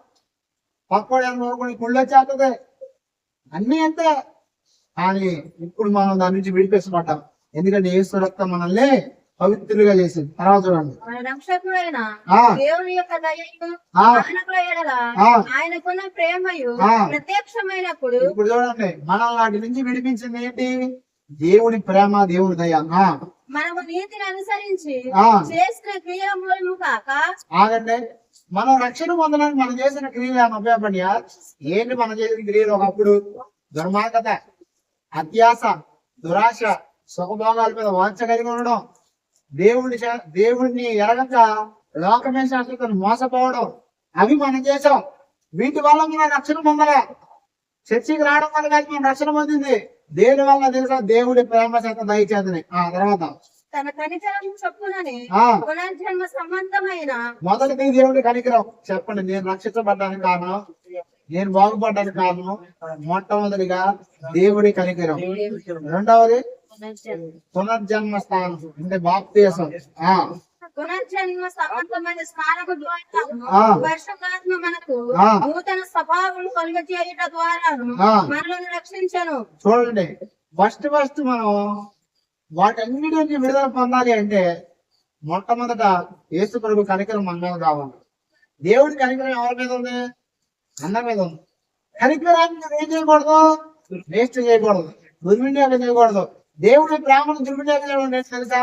పక్కోడు అనుకోని గుళ్ళో చేస్తుంది, అన్ని అంతే. కానీ ఇప్పుడు మనం దాని నుంచి విడిపించబడ్డాం. ఎందుకంటే యేసు రక్తం మనల్ని పవిత్రులుగా చేసింది. తర్వాత చూడండి. మన రక్షకుడైన ఆ దేవుని యొక్క దయయు ఆ మానవుల ఎడల ఆ ఆయనకున్న ప్రేమయు ఆ ప్రత్యక్షమైనప్పుడు ఇప్పుడు చూడండి, మనల్ని వాటి నుంచి విడిపించింది ఏంటి? దేవుని ప్రేమ, దేవుని దయ. మనము నీతిని అనుసరించి ఆ చేసిన క్రియ మూలము కాక ఆగండి, మనం రక్షణ పొందడానికి మనం చేసిన క్రియలు ఏమైనా ఉపయోగపడియా? ఏంటి మనం చేసిన క్రియలు? ఒకప్పుడు దుర్మార్గత, అత్యాస, దురాశ, సుఖభోగాల మీద వాంఛ కలిగి ఉండడం, దేవుడిని ఎరగక లోకమే శాస్త్రతను మోసపోవడం, అవి మనం చేసాం. వీటి వల్ల మనం రక్షణ పొందలే. చర్చికి రావడం వల్ల కాదు మనం రక్షణ పొందింది. దేని వల్ల తెలుసా? దేవుడి ప్రేమ చేత దయచేతని. తర్వాత తన కనికరం చొప్పునని ఆ పునర్జన్మ సంబంధమైన మొదటిది దేవుడి కనికరం. చెప్పండి, నేను రక్షించబడ్డానికి కారణం, నేను బాగుపడ్డానికి కారణం మొట్టమొదటిగా దేవుడి కనికరం. రెండవది పునర్జన్మ స్థానం, అంటే బాప్తిసం. పునర్జన్మ సంబంధమైన స్నానము ఆ ద్వారా పరిశుద్ధాత్మ మనకు ఆ నూతన స్వభావం కలుగజేయుట ద్వారా ఆ మనల్ని రక్షించను. చూడండి, ఫస్ట్ మనం వాటన్నిటి నుంచి విడుదల పొందాలి అంటే మొట్టమొదట యేసు ప్రభు కనికరం మన మీద కావాలి. దేవుడి కనికరం ఎవరి మీద ఉంది? అందరి మీద ఉంది. కనికరాన్ని నువ్వు ఏం చేయకూడదు? వేస్ట్ చేయకూడదు, దుర్వినియోగం చేయకూడదు. దేవుడి ప్రేమను దుర్వినియోగం చేయడం ఏంటి తెలుసా?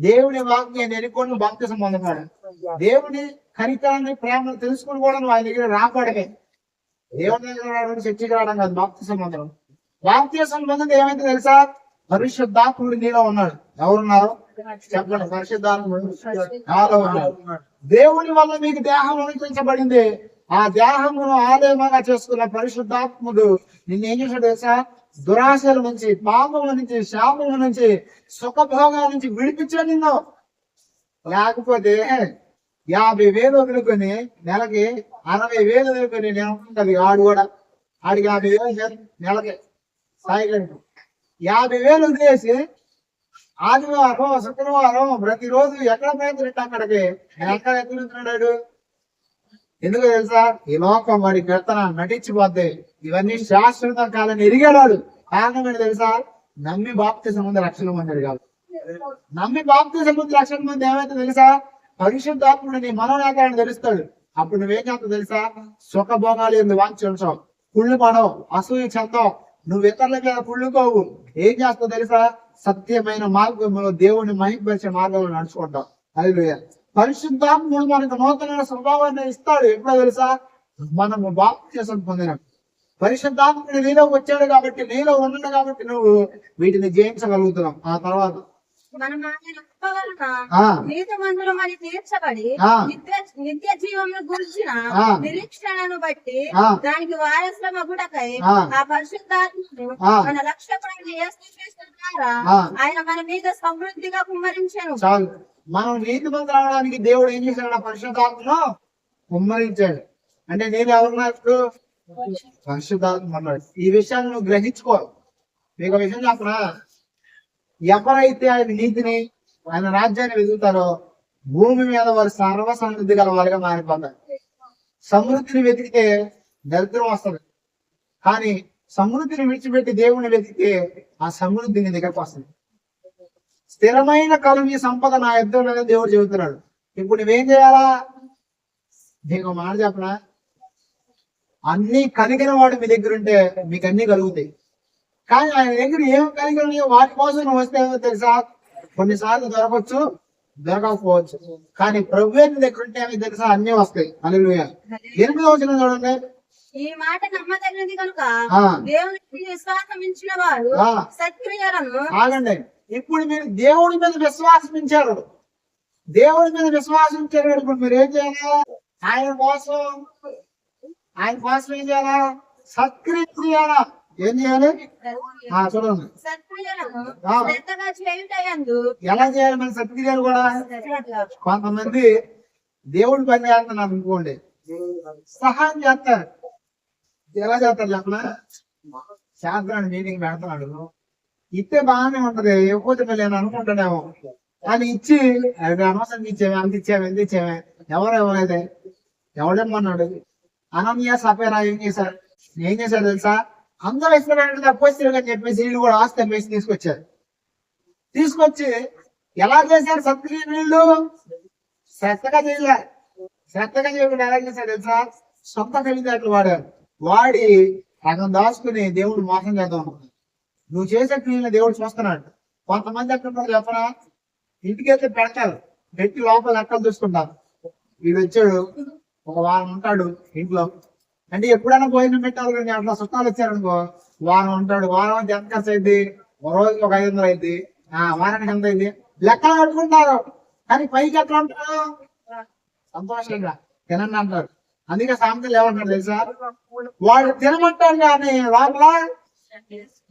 దేవుడి వాక్యాన్ని ఎన్నుకొని బాప్తిసం పొందకూడదు. దేవుడి కనికరాన్ని, ప్రేమను తెలుసుకుని కూడా నువ్వు ఆయన దగ్గర రాకూడదే. దేవుడి దగ్గర రావడం, చర్చికి రావడం కాదు, బాప్తిసం పొందడం. బాప్తిసం పొందింది ఏమైతే తెలుసా? పరిశుద్ధాత్ముడు నీలో ఉన్నాడు. ఎవరున్నారు చెప్పండి? పరిశుద్ధాత్ముడు నాలో ఉన్నాడు. దేవుడి వల్ల మీకు దేహం అనుగ్రహించబడింది. ఆ దేహమును ఆలయముగా చేసుకున్న పరిశుద్ధాత్ముడు నిన్ను ఏం చేశాడు తెలుసా? దురాశల నుంచి, పాపముల నుంచి, శాపముల నుంచి, సుఖభోగాల నుంచి విడిపించాడు నిన్ను. లేకపోతే 50,000 వదులుకొని నెలకి 60,000 వదులుకొని నేను ఆడు కూడా ఆడికి 50,000 నెలకి సాయిగంటు 50,000 వదిలేసి ఆదివారం, శుక్రవారం ప్రతిరోజు ఎక్కడ ప్రయత్నం అక్కడికి ఎక్కడ ఎత్తున్నాడు? ఎందుకు తెలుసా? ఈ లోకం వాడి కర్తన నటించిపోద్ది. ఇవన్నీ శాశ్వత కాలని ఎరిగాడు. కారణం ఏంటి తెలుసా? నమ్మి బాప్తిసం ముందు రక్షణ పొందాడు కాబట్టి. నమ్మి బాప్తిసం ముందు రక్షణ పొంది ఏమైతే తెలుసా? పరిశుద్ధాత్ముడు నీ మనోనేతాన్ని తెలుస్తాడు. అప్పుడు నువ్వేం చేస్తావు తెలుసా? సుఖభోగాలు ఎందుకు వాంచి ఉంచావు, కుళ్ళు పడవు, అసూయ చెందవు, నువ్వు ఇతరుల మీద కుళ్ళుకోవు. ఏం చేస్తావు తెలుసా? సత్యమైన మార్గంలో దేవుని మహిమపరిచే మార్గంలో నడుచుకుంటావు. హల్లెలూయా. పరిశుద్ధాత్ముడు మనకు నూతన స్వభావాన్ని ఇస్తాడు. ఎప్పుడో తెలుసా? మనము బాప్తిసం పొందిన పరిశుద్ధాత్ముడు నీలో వచ్చాడు కాబట్టి, నీలో ఉన్నాడు కాబట్టి నువ్వు వీటిని జయించగలుగుతున్నావు. ఆ తర్వాత మనం ఆయన కృప వలన ఆ నీతిమంతులమని తీర్చబడి ఆ నిత్య జీవమును గురించిన ఆ నిరీక్షణను బట్టి ఆ దానికి వారసులమగుటకై ఆ ఆ పరిశుద్ధాత్మను ఆ మన రక్షకుడైన యేసుక్రీస్తు ద్వారా ఆ ఆయన మన మీద సమృద్ధిగా కుమ్మరించెను. చాలు. మనం నీతిమంతులు అవడానికి దేవుడు ఏం చేశాడు? పరిశుద్ధాత్మను కుమ్మరించాడు. అంటే నేను ఎవరున్నట్టు? పరిశుద్ధాత్మ అన్నాడు. ఈ విషయాన్ని నువ్వు గ్రహించుకో. మీకు విషయం చెప్పనా? ఎవరైతే ఆయన నీతిని, ఆయన రాజ్యాన్ని వెతుకుతారో భూమి మీద వారు సర్వ సమృద్ధి గల వారిగా మారిపోతారు. సమృద్ధిని వెతికితే దరిద్రం వస్తుంది, కానీ సమృద్ధిని విడిచిపెట్టి దేవుని వెతికితే ఆ సమృద్ధి నీ దగ్గరకు వస్తుంది. స్థిరమైన కలుగు సంపద నా యుద్ధంలో దేవుడు చెబుతున్నాడు. ఇప్పుడు నువ్వేం చేయాలా? నీకు మాట చెప్పనా? అన్ని కలిగిన వాడు మీ దగ్గర ఉంటే మీకు అన్ని కలుగుతాయి. కానీ ఆయన దగ్గర ఏం కలిగి వాటి కోసం నువ్వు వస్తే తెలుసా? కొన్నిసార్లు దొరకవచ్చు, దొరకకపోవచ్చు. కానీ ప్రభువే నీ దగ్గర ఉంటే అవి తెలుసా? అన్ని వస్తాయి. హల్లెలూయా. 8వ వచనం చూడండి. ఈ మాట నమ్మదగినది కనుక దేవునికి విశ్వాసం ఇచ్చిన వారు సత్క్రియలను ఆగండి. ఇప్పుడు మీరు దేవుడి మీద విశ్వాసం ఉంచారు. దేవుడి మీద విశ్వాసం ఉంచారు. ఇప్పుడు మీరు ఏం చేయాలా? ఆయన కోసం ఏం చేయాలా? సత్క్రియ చేయాలా? ఏం చేయాలి? చూడండి. సత్క్రియలను శ్రద్ధగా చేయుటయందు ఎలా చేయాలి మన సత్క్రియలు కూడా? కొంతమంది దేవుడి పని చేస్తున్నారు అనుకోండి, సహాయం చేస్తారు. ఎలా చేస్తారు చెప్పనా? శాస్త్రాన్ని మీటింగ్ పెడుతున్నాడు, ఇస్తే బాగానే ఉంటది, ఇవ్వకపోతే నేను అనుకుంటానేమో అని ఇచ్చి అనవసరం ఇచ్చేవే, అంత ఇచ్చావే, ఎంత ఇచ్చావే, ఎవరు ఇవ్వలేదే, ఎవడేమన్నాడు? అనన్య సఫేరా ఏం చేశారు తెలుసా? అందరూ ఇస్తున్నారంటే అప్పొస్తారు అని చెప్పేసి వీళ్ళు కూడా ఆస్తి అమ్మేసి తీసుకొచ్చారు. తీసుకొచ్చి ఎలా చేశారు సత్క్రియ వీళ్ళు? శ్రద్ధగా చేయలే. శ్రద్ధగా చేయకుండా ఎలా చేశారు తెలుసా? సొంత తెలివితేటలు వాడారు. వాడి సగం దాచుకుని దేవుడు మోసం చేద్దాం అనుకున్నాడు. నువ్వు చేసే క్రియలు దేవుడు చూస్తున్నాడు. కొంతమంది ఎక్కడ చెప్పరా, ఇంటికి వెళ్తే పెడతారు, పెట్టి లోపల లెక్కలు చూసుకుంటారు. వీడు వచ్చాడు ఒక వారం ఉంటాడు ఇంట్లో, అంటే ఎప్పుడైనా భోజనం పెట్టాలి కానీ అట్లా చుట్టాలు వచ్చారనుకో వారం ఉంటాడు. వారం అంటే ఎంత ఖర్చు అయింది? ఒక రోజుకి ఒక 500 అయింది, వారానికి ఎంత అయింది లెక్కలు కట్టుకుంటారు. కానీ పైకి ఎట్లా ఉంటారు? సంతోషంగా తినండి అంటారు. అందుకే సామెతలు ఏమంటారు తెలుసా? వాడు తినమంటాడు కానీ లోపల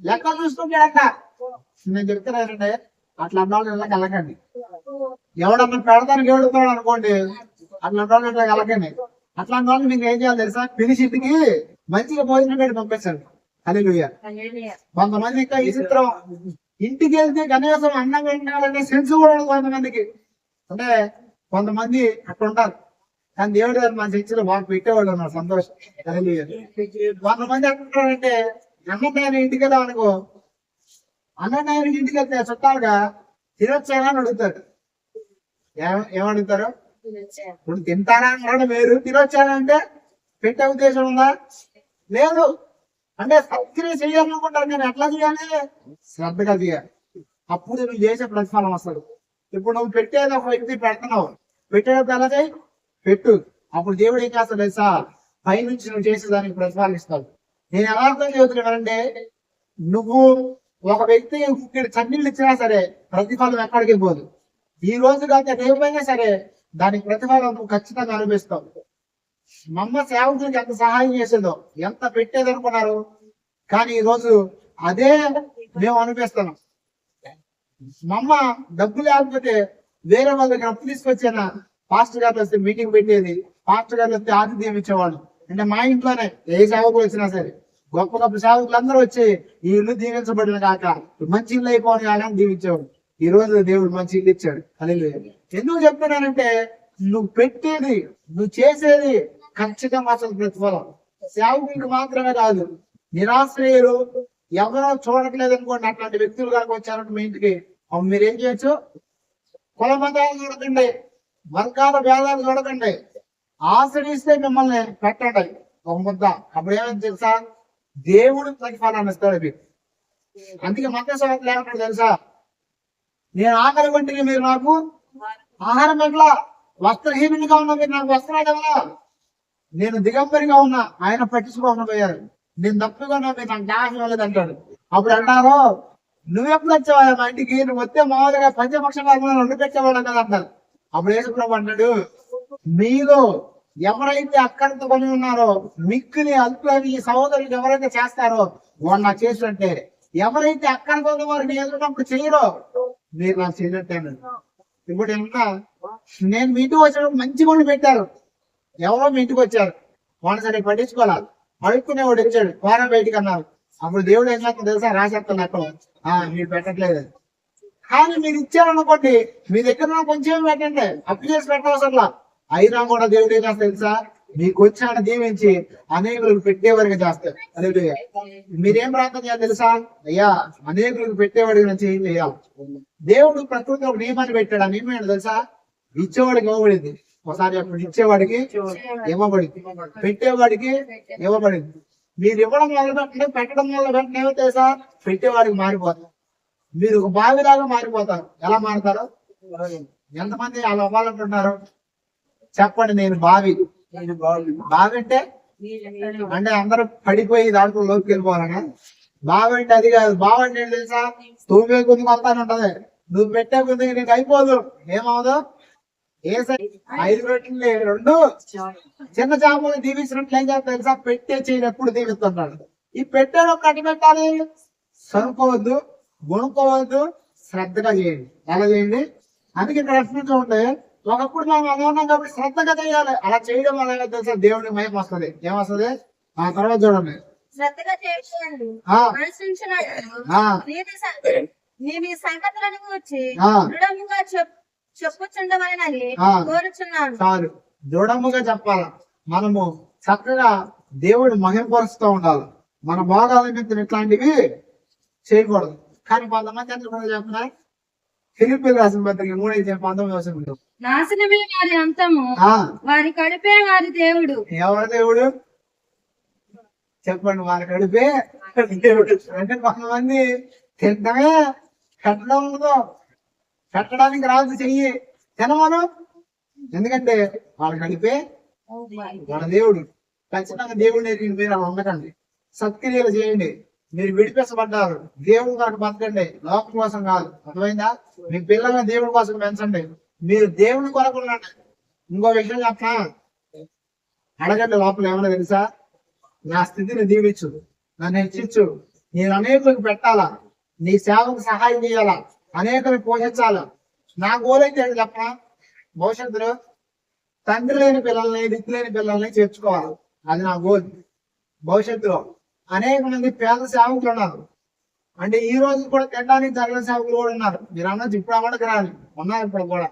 లెక్కలు చూసుకుంటాడంట. నేను చెప్తున్నానంటే అట్లా అన్నాడు ఇళ్ళకి వెళ్ళకండి. ఎవడన్నా పెడతానికి ఎవడుతాడు అనుకోండి, అట్లా ఇట్లా వెళ్ళకండి. అట్లాంటి వాళ్ళు మీకు ఏం చేయాలి తెలుసా? పిలిచి ఇంటికి మంచిగా భోజనం పెట్టి పంపించండి. హల్లెలూయా. కొంతమంది ఇంకా ఈ చిత్రం ఇంటికి వెళ్తే కనీసం అన్నం పెట్టాలనే సెన్స్ కూడా ఉండదు కొంతమందికి. అంటే కొంతమంది అట్లా ఉంటారు. కానీ దేవుడి గారు మన చర్చిలో బాగా పెట్టేవాళ్ళు ఉన్నారు. సంతోషం. హల్లెలూయా. కొంతమంది ఎట్లుంటారంటే అన్నదాని ఇంటికి వెళ్దాం అనుకో, అన్నదాని ఇంటికి వెళ్తే చుట్టాలుగా తినొచ్చారా అని అడుగుతారు. ఏమడుగుతారు? ఇప్పుడు తింటారా అనడం వేరు, తినొచ్చారంటే పెట్టే ఉద్దేశం ఉందా? లేదు. అంటే సత్క్రియ చేయాలనుకుంటారు నేను ఎట్లా చేయాలి? శ్రద్ధగా చేయాలి. అప్పుడు నువ్వు చేసే ప్రతిఫలం వస్తుంది. ఇప్పుడు నువ్వు పెట్టేది ఒక వ్యక్తి పెడుతున్నావు, పెట్టేది ఎలా చేయి పెట్టు. అప్పుడు దేవుడు ఏం చేస్తాడు తెలుసా? పైనుంచి నువ్వు చేసేదానికి ప్రతిఫలం ఇస్తాడు. నేను ఎలా అర్థం చెబుతున్నానంటే, నువ్వు ఒక వ్యక్తి చన్నీళ్ళు ఇచ్చినా సరే ప్రతిఫలం ఎక్కడికి పోదు. ఈ రోజు కాక రేపైనా సరే దానికి ప్రతిఫలం నువ్వు ఖచ్చితంగా అనుభవిస్తావు. మా అమ్మ సేవకులకు ఎంత సహాయం చేసేదో, ఎంత పెట్టేది అనుకున్నారు, కానీ ఈ రోజు అదే మేము అనిపిస్తున్నాం. మా అమ్మ డబ్బు లేకపోతే వేరే వాళ్ళ దగ్గర అప్పు తీసుకొచ్చేనా, పాస్టర్ గారు వస్తే మీటింగ్ పెట్టేది, పాస్టర్ గారు వస్తే ఆతిథ్యం ఇచ్చేవాడు. అంటే మా ఇంట్లోనే ఏ సేవకులు వచ్చినా సరే గొప్ప గొప్ప సేవకులు అందరూ వచ్చి ఈ ఇల్లు దీవించబడిన కాక మంచి ఇల్లు అయిపోని కాక దీవించేవాడు. ఈ రోజు దేవుడు మంచి ఇల్లు ఇచ్చాడు. హల్లెలూయా. ఎందుకు చెప్తున్నానంటే, నువ్వు పెట్టేది నువ్వు చేసేది ఖచ్చితంగా అసలు ప్రతిఫలం. సేవకులకు మాత్రమే కాదు, నిరాశ్రయులు ఎవరో చూడట్లేదు అనుకోండి, అట్లాంటి వ్యక్తులు కనుక వచ్చారంటే మీ ఇంటికి, మీరేం చేయొచ్చు? కుల మతాలు చూడకండి, వర్గాల భేదాలు చూడకండి, ఆశ్రయిస్తే మిమ్మల్ని పెట్టండి ఒక ముద్ద. అప్పుడు ఏమైంది తెలుసా? దేవుడు ప్రతిఫలాన్ని ఇస్తాడు మీకు. అందుకే మత సేవకులు ఏమంటాడు తెలుసా? నేను ఆకలి వంటికి మీరు నాకు ఆహారం ఎట్లా, వస్త్రహీనునిగా ఉన్నా మీరు నాకు వస్త్రాలు ఎవరా, నేను దిగంబరిగా ఉన్నా ఆయన పట్టించుకోకుండా పోయారు, నేను తప్పుగా ఉన్నా మీరు నాకు దాహం ఇవ్వలేదు అంటాడు. అప్పుడు అంటారు, నువ్వెప్పుడు వచ్చావా మా ఇంటికి, నువ్వు వస్తే మామూలుగా పంచపక్షంగా వండి పెట్టేవాళ్ళం కదా అంటారు. అప్పుడు యేసుప్రభువు అంటాడు, మీరు ఎవరైతే అక్కడితో కొని ఉన్నారో మిక్కుని అల్పులని ఈ సహోదరులు ఎవరైతే చేస్తారో వాళ్ళు నాకు చేసినట్టే, ఎవరైతే అక్కడ కొన్ని వారిని ఎదురున్నప్పుడు చేయరో మీరు నాకు చేయనట్టే. ఇప్పుడు ఏమన్నా నేను మీ ఇంటికి వచ్చినప్పుడు మంచి గుండి పెట్టారు, ఎవరో మీ ఇంటికి వచ్చారు, వాళ్ళు సరే పట్టించుకోవాలి, అడుక్కునేవాడు వచ్చాడు, వారం బయటికి అన్నారు. అప్పుడు దేవుడు ఏం చేస్తాను తెలుసా? రాసేస్తాను అక్కడ, మీరు పెట్టట్లేదు. కానీ మీరు ఇచ్చారనుకోండి, మీ దగ్గర కొంచెం పెట్టండి, అప్పు చేసి పెట్టవసరలా. అయినా కూడా దేవుడు ఏం చేస్తా తెలుసా? మీకు వచ్చాను దీవించి అనేకులకు పెట్టేవాడిగా చేస్తారు. అదే మీరేం ప్రార్థన చేయాలి తెలుసా? అయ్యా అనేకులకు పెట్టేవాడికి నుంచి ఏం చేయాలి? దేవుడు ప్రకృతి ఒక నియమాన్ని పెట్టాడు. ఆ నియమం ఏంటో తెలుసా? ఇచ్చేవాడికి ఇవ్వబడింది. ఒకసారి అప్పుడు ఇచ్చేవాడికి ఇవ్వబడింది, పెట్టేవాడికి ఇవ్వబడింది. మీరు ఇవ్వడం వల్ల పెట్టడం, పెట్టడం వల్ల వెంటనే ఏమో తెలుసా? పెట్టేవాడికి మారిపోతారు. మీరు ఒక బావిలాగా మారిపోతారు. ఎలా మారుతారు? ఎంతమంది అలా అవ్వాలంటున్నారు చెప్పండి? నేను బావి. బావి అంటే అందరూ పడిపోయి దాంట్లో లోకి వెళ్ళిపోవాలనా? బావి అంటే అది కాదు. బావి అంటే ఏంటి తెలుసా? తూమే కొద్దిగా వస్తానే ఉంటది, నువ్వు పెట్టే కొద్దిగా నీకు అయిపోదు. ఏమవుదు? ఏ 5 రొట్టెలు 2 చిన్న చేపలు దీవించినట్లు ఏం చేస్తా తెలుసా? పెట్టే చేయని ఎప్పుడు దీవిస్తున్నాడు. ఈ పెట్టేలో కట్టి పెట్టాలి, సరుకోవద్దు, గుణుకోవద్దు, శ్రద్ధగా చేయండి. ఎలా చేయండి? అందుకే ఇక్కడ ఎట్లా ఉంటే, ఒకప్పుడు మనం అలా ఉన్నాం కాబట్టి శ్రద్ధగా చేయాలి. అలా చేయడం వల్ల తెలుసా? దేవుడికి మహిమ వస్తుంది. ఏమొస్తుంది? ఆ తర్వాత చూడండి, శ్రద్ధగా చేయండి, మీ సంగతులను గురించి దృఢముగా చెప్పుచుండవలెనని కోరుచున్నాను. చాలు, దృఢముగా చెప్పాలి. మనము చక్కగా దేవుడు మహిమపరుస్తూ ఉండాలి. మన భోగాల నిమిత్తం ఇట్లాంటివి చేయకూడదు. కానీ కొంతమంది ఎంత చెప్పిన ఫిలిప్పీయులకు రాసిన పత్రిక 3:19 నాశనమే వారి అంతము, వారి కడుపే వారి దేవుడు. ఎవరి దేవుడు చెప్పండి? వారి కడుపే దేవుడు. అంటే కొంతమంది తింటమే కట్టడంతో కట్టడానికి రాదు చెయ్యి తినమను, ఎందుకంటే వాళ్ళ కడిపే వాళ్ళ దేవుడు. ఖచ్చితంగా దేవుడిని ఎరిగిన మీరు అలా ఉండకండి, సత్క్రియలు చేయండి. మీరు విడిపించబడ్డారు, దేవుడు కొరకు బతకండి, లోకం కోసం కాదు. అర్థమైందా? మీ పిల్లల్ని దేవుడి కోసం పెంచండి, మీరు దేవుడి కొరకు ఉండండి. ఇంకో విషయం చెప్పా, అడగండి లోపల ఏమన్నా తెలుసా? నా స్థితిని దీవించు, నన్ను హెచ్చించు, నేను అనేకులకు పెట్టాలా, నీ సేవకు సహాయం చేయాలా, అనేకలు పోషించాలా. నా గోల్ అయితే చెప్పా, భవిష్యత్తులో తండ్రి లేని పిల్లల్ని, దిక్కు లేని పిల్లల్ని చేర్చుకోవాలి. అది నా గోల్. భవిష్యత్తులో అనేక మంది పేద సేవకులు ఉన్నారు, అంటే ఈ రోజు కూడా తినడానికి తగిన సేవకులు కూడా ఉన్నారు. మీరు అన్నది ఇప్పుడు అమ్మడికి రాలి ఉన్నారు ఇప్పుడు కూడా.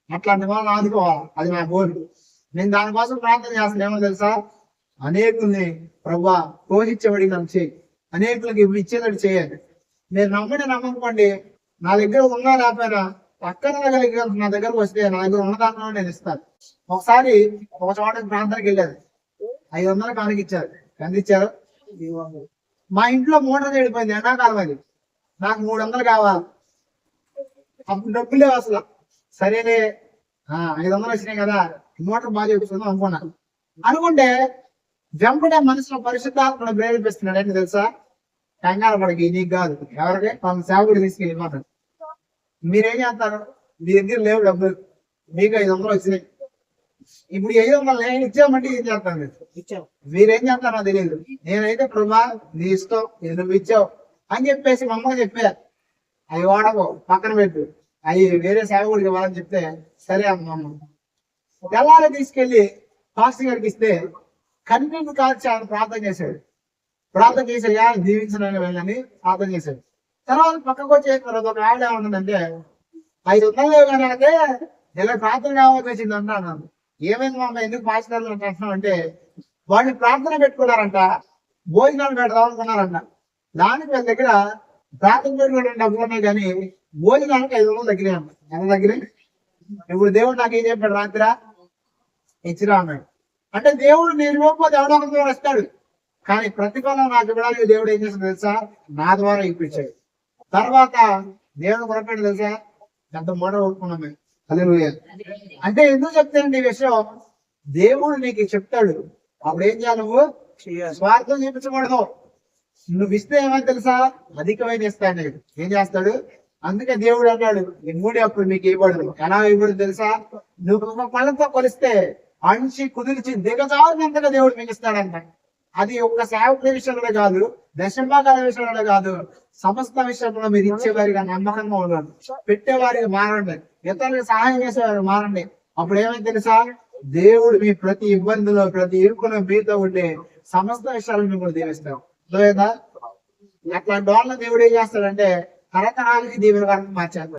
అట్లాంటి వాళ్ళని ఆదుకోవాలి, అది నా గోల్. నేను దానికోసం ప్రార్థన చేస్తాను. ఏమో తెలుసా? అనేకుల్ని ప్రభువా పోషించేవాడికి నన్ను చేయి, అనేకులకి ఇచ్చేటట్టు చేయండి. మీరు నమ్మకండి, నా దగ్గర ఉన్నా లేకపోయినా పక్కన కలిగి నా దగ్గరకు వస్తే నా దగ్గర ఉన్నదాంట్లో నేను ఇస్తాను. ఒకసారి ఒక చోట ప్రాంతానికి వెళ్ళాను, 500 కానికి ఇచ్చారు. ఎంత ఇచ్చారు? మా ఇంట్లో మోటార్ చెడిపోయింది, ఎండాకాలం అది. నాకు 300 కావాలి. అప్పుడు డబ్బులు లేవు అసలు. సరేలే 500 వచ్చినాయి కదా, మోటార్ బాగా చెప్పుకుందాం అనుకుంటే వెంపడే మనసులో పరిశుద్ధాత్మను ప్రేరేపిస్తున్నాడు. ఏంటి తెలుసా? కంగారు పడికి, నీకు కాదు, ఎవరికి తన సేవకుడు తీసుకెళ్ళి మాట. మీరేం చేస్తారు? మీ దగ్గర లేవు డబ్బులు, మీకు 500 వచ్చినాయి. ఇప్పుడు 500 నేను ఇచ్చామంటే ఏం చేస్తాను? మీరేం చేస్తారో తెలియదు. నేనైతే ప్రభా నీ ఇష్టం, నువ్వు ఇచ్చావు అని చెప్పేసి మా అమ్మకి చెప్పా, అవి వాడకు, పక్కన పెట్టు, అవి వేరే సేవకుడికి ఇవ్వాలని చెప్తే సరే అమ్మ. తెల్లారి తీసుకెళ్లి పాస్టర్ గారికి ఇస్తే కన్నీళ్ళు కాల్చి ఆయన ప్రార్థన చేశాడు. ప్రార్థన చేసాయా దీవించడానికి వెళ్ళని ప్రార్థన చేశాడు. తర్వాత పక్కకు వచ్చే తర్వాత ఒక ఆవిడ ఏమన్నదంటే, 500 కానీ అంటే ఇలా ప్రార్థన కావాల్సి వచ్చింది అన్నాను. ఏమైంది మా అమ్మ, ఎందుకు పాస్టర్లు అంటున్నాం అంటే, వాళ్ళు ప్రార్థన పెట్టుకున్నారంట, భోజనాలు పెడదాం అనుకున్నారంట. దానికి వాళ్ళ దగ్గర ప్రార్థన పెట్టుకోవడానికి డబ్బులు ఉన్నాయి కానీ భోజనానికి 500 దగ్గరే అన్న. ఎంత దగ్గరే? ఇప్పుడు దేవుడు నాకు ఏం చెప్పాడు? రాత్రి ఇచ్చిరా అన్నాడు. అంటే దేవుడు నేను ఇవ్వకపోతే ఎవడో ఒక ద్వారా వస్తాడు, కానీ ప్రతిఫలం నాకు ఇవ్వడానికి దేవుడు ఏం చేస్తాడు తెలుసా? నా ద్వారా ఇప్పించాడు. తర్వాత దేవుడు కొరపాడు తెలుసా? ఎంత మూడ ఊరుకున్నాం మేము. హల్లెలూయా. అంటే ఎందుకు చెప్తానండి ఈ విషయం? దేవుడు నీకు చెప్తాడు, అప్పుడు ఏం చేయాలి? నువ్వు స్వార్థం చూపించకూడదు. నువ్వు ఇస్తే ఏమని తెలుసా? అధికమైన ఇస్తాను. ఏం చేస్తాడు? అందుకే దేవుడు అన్నాడు, ఈ 3 అప్పుడు మీకు ఇవ్వబడదు. ఎలా ఇవ్వబడదు తెలుసా? నువ్వు ఒక పళ్ళతో కొలిస్తే అణిచి కుదిర్చి దిగజారినంతగా దేవుడు మీకు ఇస్తాడంట. అది ఒక్క సేవకుల విషయంలో కాదు, దశంభాగాల విషయంలో కాదు, సమస్త విషయంలో మీరు ఇచ్చేవారిగా నమ్మకంగా ఉండండి, పెట్టేవారికి మారండి, ఇతరులకు సహాయం చేసేవారు మారండి. అప్పుడు ఏమైంది తెలుసా? దేవుడు మీ ప్రతి ఇబ్బందిలో, ప్రతి ఇరుకులో మీతో ఉండే సమస్త విషయాలను మిమ్మల్ని దీవిస్తాడు. లేదా అట్లాంటి వాళ్ళని దేవుడు ఏం చేస్తాడంటే తరతరాలకి దీవెన వరకు మార్చేస్తాడు.